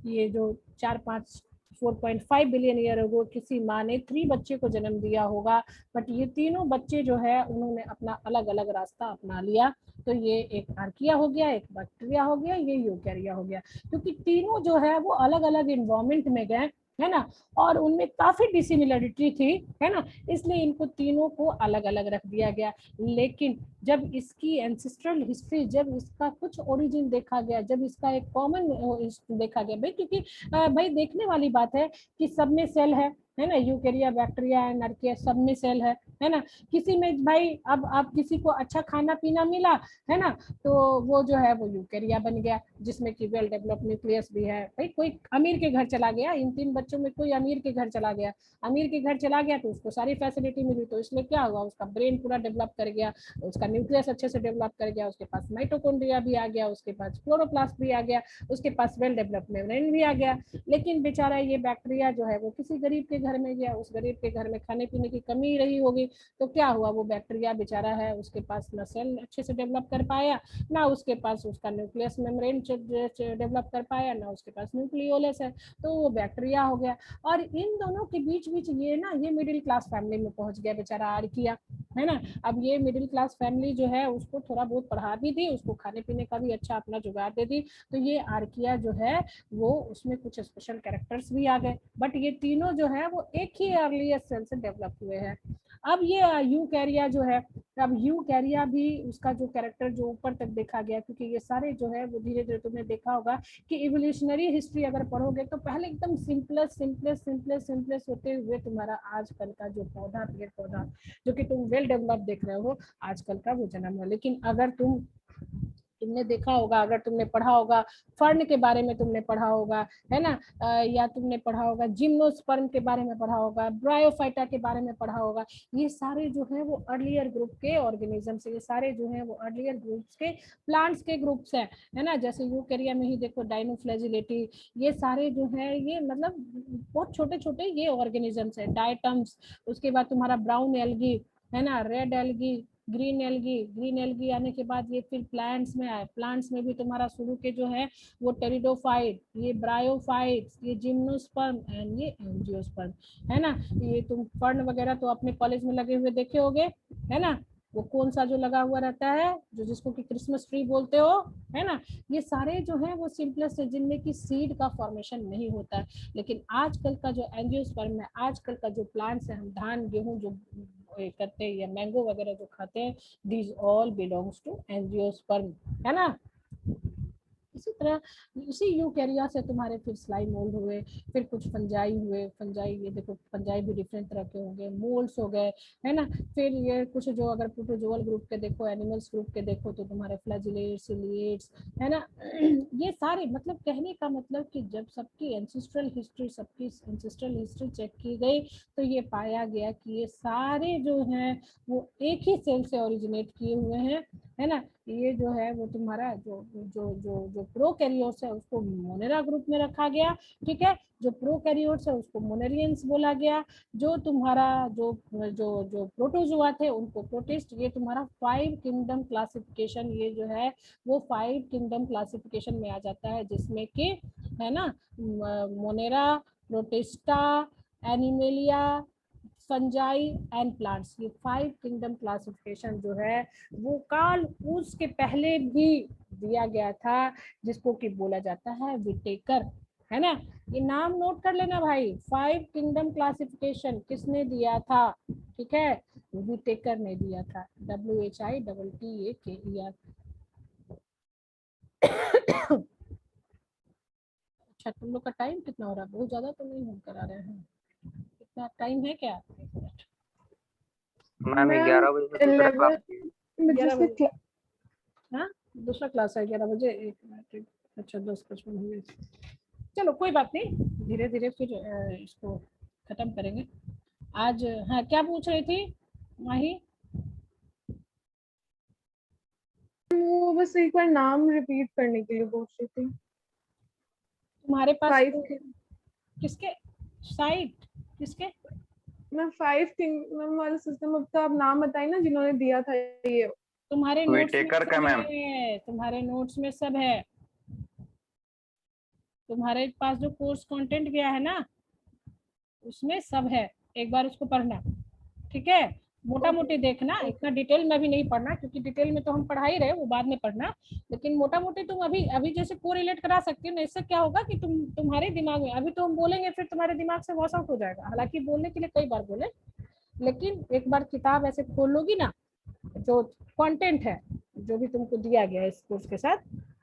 Speaker 1: ये जो 4-5 4.5 बिलियन ईयर अगो किसी माँ ने 3 बच्चे को जन्म दिया होगा, बट ये तीनों बच्चे जो है उन्होंने अपना अलग अलग रास्ता अपना लिया। तो ये एक आर्किया हो गया, एक बैक्टीरिया हो गया, ये यूकैरिया हो गया, क्योंकि तीनों जो है वो अलग अलग इन्वायरमेंट में गए, है ना, और उनमें काफी डिसिमिलरिटी थी, है ना, इसलिए इनको तीनों को अलग अलग रख दिया गया। लेकिन जब इसकी एंसेस्ट्रल हिस्ट्री, जब इसका कुछ ओरिजिन देखा गया, जब इसका एक कॉमन देखा गया, भाई क्योंकि भाई देखने वाली बात है कि सब में सेल है ना, यूकैरिया, बैक्टीरिया एंड आर्किया सब में सेल है ना, किसी में भाई अब आप किसी को अच्छा खाना पीना मिला, है ना, तो वो जो है वो यूकैरिया बन गया, जिसमें कि वेल डेवलप्ड न्यूक्लियस भी है। भाई कोई अमीर के घर चला गया, इन 3 बच्चों में कोई अमीर के घर चला गया, अमीर के घर चला गया तो उसको सारी फैसिलिटी मिली, तो इसलिए क्या हुआ, उसका ब्रेन पूरा डेवलप कर गया, उसका न्यूक्लियस अच्छे से डेवलप कर गया, उसके पास माइटोकॉन्ड्रिया भी आ गया, उसके पास क्लोरोप्लास्ट भी आ गया, उसके पास वेल डेवलप्ड मेम्ब्रेन भी आ गया। लेकिन बेचारा ये बैक्टीरिया जो है वो किसी गरीब के घर में गया, उस गरीब के घर में खाने पीने की कमी रही होगी, तो क्या हुआ, वो बैक्टीरिया बेचारा है, उसके पास न सेल अच्छे से डेवलप कर पाया, ना उसके पास उसका न्यूक्लियस मेम्ब्रेन डेवलप कर पाया, ना उसके पास न्यूक्लियोलस है, तो वो बैक्टीरिया हो गया। और इन दोनों के बीच बीच ये ना, ये मिडिल क्लास फैमिली में पहुंच गया बेचारा आर्किया, है ना। अब ये मिडिल क्लास फैमिली जो है उसको थोड़ा बहुत पढ़ा भी दी, उसको खाने पीने का भी अच्छा अपना जुगाड़ दे दी, तो ये आर्किया जो है वो उसमें कुछ स्पेशल कैरेक्टर्स भी आ गए, बट ये तीनों जो है वो एक ही अर्लीस्ट सेल से डेवलप हुए हैं। अब ये यूकैरिया जो है, अब यूकैरिया भी उसका जो कैरेक्टर जो ऊपर तक देखा गया, क्योंकि ये सारे जो है वो धीरे धीरे तुमने देखा होगा कि इवोल्यूशनरी हिस्ट्री अगर पढ़ोगे तो पहले एकदम सिंपलेस्ट होते हुए तुम्हारा आजकल का जो पौधा, पेड़ पौधा जो कि तुम वेल डेवलप देख रहे हो, आजकल का वो जन्म है। लेकिन अगर तुमने देखा होगा, अगर तुमने पढ़ा होगा, फर्न के बारे में तुमने पढ़ा होगा, है ना, या तुमने पढ़ा होगा जिम्नोस्पर्म के बारे में पढ़ा होगा, ब्रायोफाइटा के बारे में पढ़ा होगा, ये सारे जो है वो अर्लियर ग्रुप के ऑर्गेनिजम्स, ये सारे जो है वो अर्लियर ग्रुप्स के प्लांट्स के ग्रुप्स है ना। जैसे यूकैरिया में ही देखो डाइनोफ्लैजिलेटी, ये सारे जो है ये मतलब बहुत छोटे छोटे ये ऑर्गेनिजम्स है, डायटम्स, उसके बाद तुम्हारा ब्राउन एल्गी, है ना, रेड एल्गी, ग्रीन एल्गी आने के बाद ये फिर प्लांट्स में आए, प्लांट्स में भी तुम्हारा शुरू के जो है वो टेरिडोफाइट, ये ब्रायोफाइट्स, ये जिम्नोस्पर्म एंड ये एंजियोस्पर्म, है ना। ये तुम फर्न वगैरह तो अपने कॉलेज में लगे हुए देखे होंगे, है ना, वो कौन सा जो लगा हुआ रहता है जो जिसको कि क्रिसमस ट्री बोलते हो, है ना, ये सारे जो है वो सिंपलेस्ट है, जिनमें की सीड का फॉर्मेशन नहीं होता है। लेकिन आजकल का जो एंजियोस्पर्म है, आजकल का जो प्लांट्स है, हम धान गेहूं जो करते हैं या मैंगो वगैरह जो खाते हैं, these all belongs to angiosperm, है ना। इसी तरह इसी यूकैरिया से तुम्हारे फिर स्लाइम मोल्ड हुए, फिर कुछ फंजाई हुए, फंजाई ये देखो फंजाई भी डिफरेंट तरह के होंगे, मोल्ड्स हो गए, है ना। फिर ये कुछ जो अगर प्रोटोजोअल ग्रुप के देखो, एनिमल्स ग्रुप के देखो, तो तुम्हारे फ्लैजिलेट्स, सिलिएट्स, है ना। ये सारे मतलब कहने का मतलब कि जब सबकी एंसेस्ट्रल हिस्ट्री चेक की गई तो ये पाया गया कि ये सारे जो हैं वो एक ही सेल से ओरिजिनेट किए हुए हैं, है ना। ये जो है वो तुम्हारा जो जो जो जो प्रोकैरियोट्स है उसको मोनेरा ग्रुप में रखा गया, ठीक है, जो प्रोकैरियोट्स है उसको मोनेरियंस बोला गया, जो तुम्हारा जो जो जो प्रोटोजोआ थे उनको प्रोटिस्ट। ये तुम्हारा 5 किंगडम क्लासिफिकेशन, ये जो है वो 5 किंगडम क्लासिफिकेशन में आ जाता है, जिसमें कि है ना Monera, protista, animalia, fungi and plants, ये 5 किंगडम क्लासिफिकेशन जो है वो काल उसके पहले भी दिया गया था, जिसको कि बोला जाता है विटेकर, है ना। ये नाम नोट कर लेना भाई, 5 किंगडम क्लासिफिकेशन किसने दिया था, ठीक है, विटेकर ने दिया था, WHITTAKER। अच्छा तुम लोग का टाइम कितना हो रहा है, बहुत ज्यादा तो नहीं हम करा रहे हैं, कितना टाइम है क्या?
Speaker 5: मैम 11 बजे से दूसरा क्लास है।
Speaker 1: 11 बजे, हाँ दूसरा क्लास है 11 बजे, 1 मिनट, अच्छा 10:55 हुए, चलो कोई बात नहीं, धीरे धीरे फिर इसको खत्म करेंगे आज। हाँ क्या पूछ रही थी माही?
Speaker 3: वो बस एक बार नाम रिपीट करने के लिए पूछ रही थी।
Speaker 1: तुम्हारे पास
Speaker 3: 5
Speaker 1: किसके साइट, किसके?
Speaker 3: मैं 5 किंगडम वाले सिस्टम ऑफ का आप नाम बताइए ना जिन्होंने दिया था ये।
Speaker 1: तुम्हारे नोट्स में
Speaker 5: विटेकर का
Speaker 1: सब
Speaker 5: मैम।
Speaker 1: है, तुम्हारे नोट्स में सब है, तुम्हारे पास जो कोर्स कंटेंट गया है ना उसमें सब है, एक बार उसको पढ़ना, ठीक है। मोटा मोटी देखना, इतना डिटेल में भी नहीं पढ़ना, क्योंकि डिटेल में तो हम पढ़ा ही रहे, वो बाद में पढ़ना। लेकिन मोटा मोटी तुम अभी अभी जैसे कोरिलेट करा सकती हो ना, इससे क्या होगा कि तुम्हारे दिमाग में, अभी तो हम बोलेंगे फिर तुम्हारे दिमाग से वॉश आउट हो जाएगा, हालांकि बोलने के लिए कई बार बोले, लेकिन एक बार किताब ऐसे खोल लोगी ना, जो कंटेंट है जो भी तुमको दिया गया है इस कोर्स के साथ,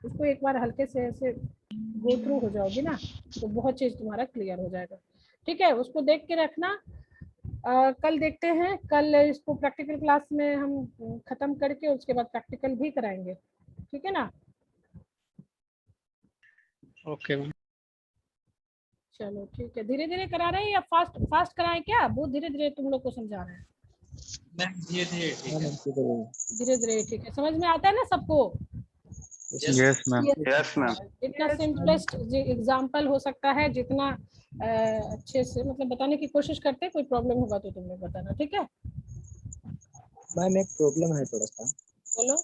Speaker 1: उसको एक बार हल्के से ऐसे गो थ्रू हो जाओगी ना, तो बहुत चीज तुम्हारा क्लियर हो जाएगा, ठीक है। उसको देख के रखना। कल देखते हैं, कल इसको प्रैक्टिकल क्लास में हम खत्म करके उसके बाद प्रैक्टिकल भी कराएंगे, ठीक है ना।
Speaker 5: Okay ma'am.
Speaker 1: चलो ठीक है, धीरे धीरे करा रहे हैं या फास्ट फास्ट कराएं क्या? बहुत धीरे धीरे तुम लोग को समझा रहे हैं।
Speaker 2: मैम धीरे धीरे ठीक है।
Speaker 1: धीरे धीरे ठीक है, समझ में आता है ना सबको?
Speaker 4: Yes ma'am.
Speaker 6: Yes ma'am.
Speaker 1: जितना सिंपलेस्ट एग्जाम्पल हो सकता है, जितना अच्छे से मतलब बताने की कोशिश करते हैं। कोई प्रॉब्लम होगा तो तुमने बताना, ठीक है।
Speaker 7: मैम एक प्रॉब्लम है थोड़ा सा।
Speaker 1: बोलो।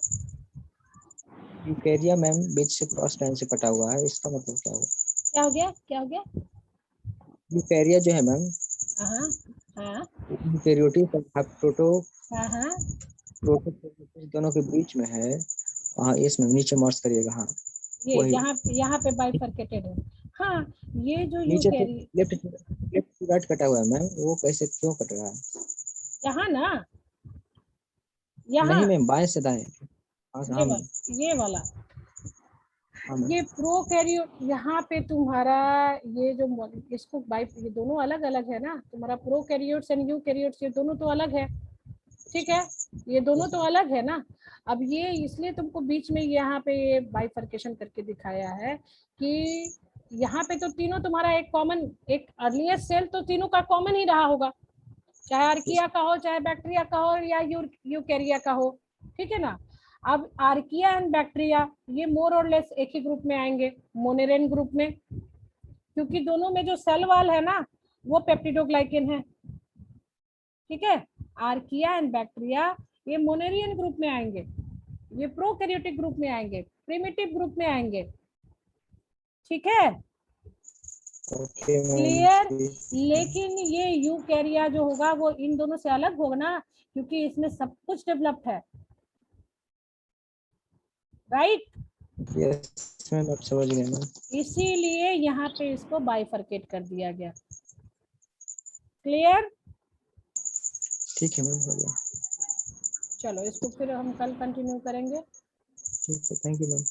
Speaker 7: यूकेरिया मैम बीच से क्रॉस लाइन से कटा हुआ है, इसका मतलब क्या हुआ?
Speaker 1: क्या हो गया, क्या हो गया?
Speaker 7: यूकेरिया जो है मैम,
Speaker 1: हाँ हाँ
Speaker 7: यूकेरियोटिक और प्रोटो
Speaker 1: हाँ हाँ,
Speaker 7: प्रोटो दोनों के बीच में है। हाँ यस मैम, नीचे मार्क्स करिएगा। हाँ
Speaker 1: ये
Speaker 7: वही।
Speaker 1: यहाँ पे बाइफरकेटेड है। हाँ, ये जो
Speaker 7: नीचे से
Speaker 1: यूकेरी
Speaker 7: लेफ्ट टू राइट कटा हुआ है मैम, वो कैसे क्यों कट रहा है?
Speaker 1: यहाँ ना, यहाँ
Speaker 7: नहीं मैम, बाएं से दाएं। हाँ
Speaker 1: ये
Speaker 7: हाँ
Speaker 1: वाला,
Speaker 7: मैम।
Speaker 1: ये वाला,
Speaker 7: हाँ मैम।
Speaker 1: ये प्रोकैरियोट, यहाँ पे तुम्हारा ये जो इसको ये दोनों अलग अलग है ना, तुम्हारा प्रोकैरियोट्स एंड यूकैरियोट्स, ये दोनों तो अलग है, ठीक है। ये दोनों तो अलग है ना। अब ये इसलिए तुमको बीच में यहाँ पे ये बाइफरकेशन करके दिखाया है कि यहाँ पे तो तीनों तुम्हारा एक कॉमन, एक अर्लिएस्ट सेल तो तीनों का कॉमन ही रहा होगा, चाहे आर्किया का हो, चाहे बैक्टीरिया का हो, या यूकैरिया का हो, ठीक है ना। अब आर्किया एंड बैक्टीरिया ये मोर और लेस एक ही ग्रुप में आएंगे, मोनेरेन ग्रुप में, क्योंकि दोनों में जो सेल वॉल है ना वो पेप्टिडोग्लाइकेन है, ठीक है। आर्किया एंड बैक्टीरिया ये मोनेरियन ग्रुप में आएंगे, ये प्रोकैरियोटिक ग्रुप में आएंगे, प्रिमिटिव ग्रुप में आएंगे, ठीक है,
Speaker 7: ओके मैम।
Speaker 1: क्लियर। लेकिन ये यूकैरिया जो होगा वो इन दोनों से अलग होगा ना, क्योंकि इसमें सब कुछ डेवलप्ड है, राइट।
Speaker 7: यस मैम, अब समझ गए मैम।
Speaker 1: इसीलिए यहाँ पे इसको बाइफरकेट कर दिया गया, क्लियर।
Speaker 7: ठीक है मैम, हो गया।
Speaker 1: चलो इसको फिर हम कल कंटिन्यू करेंगे।
Speaker 7: ठीक है, थैंक यू मैम।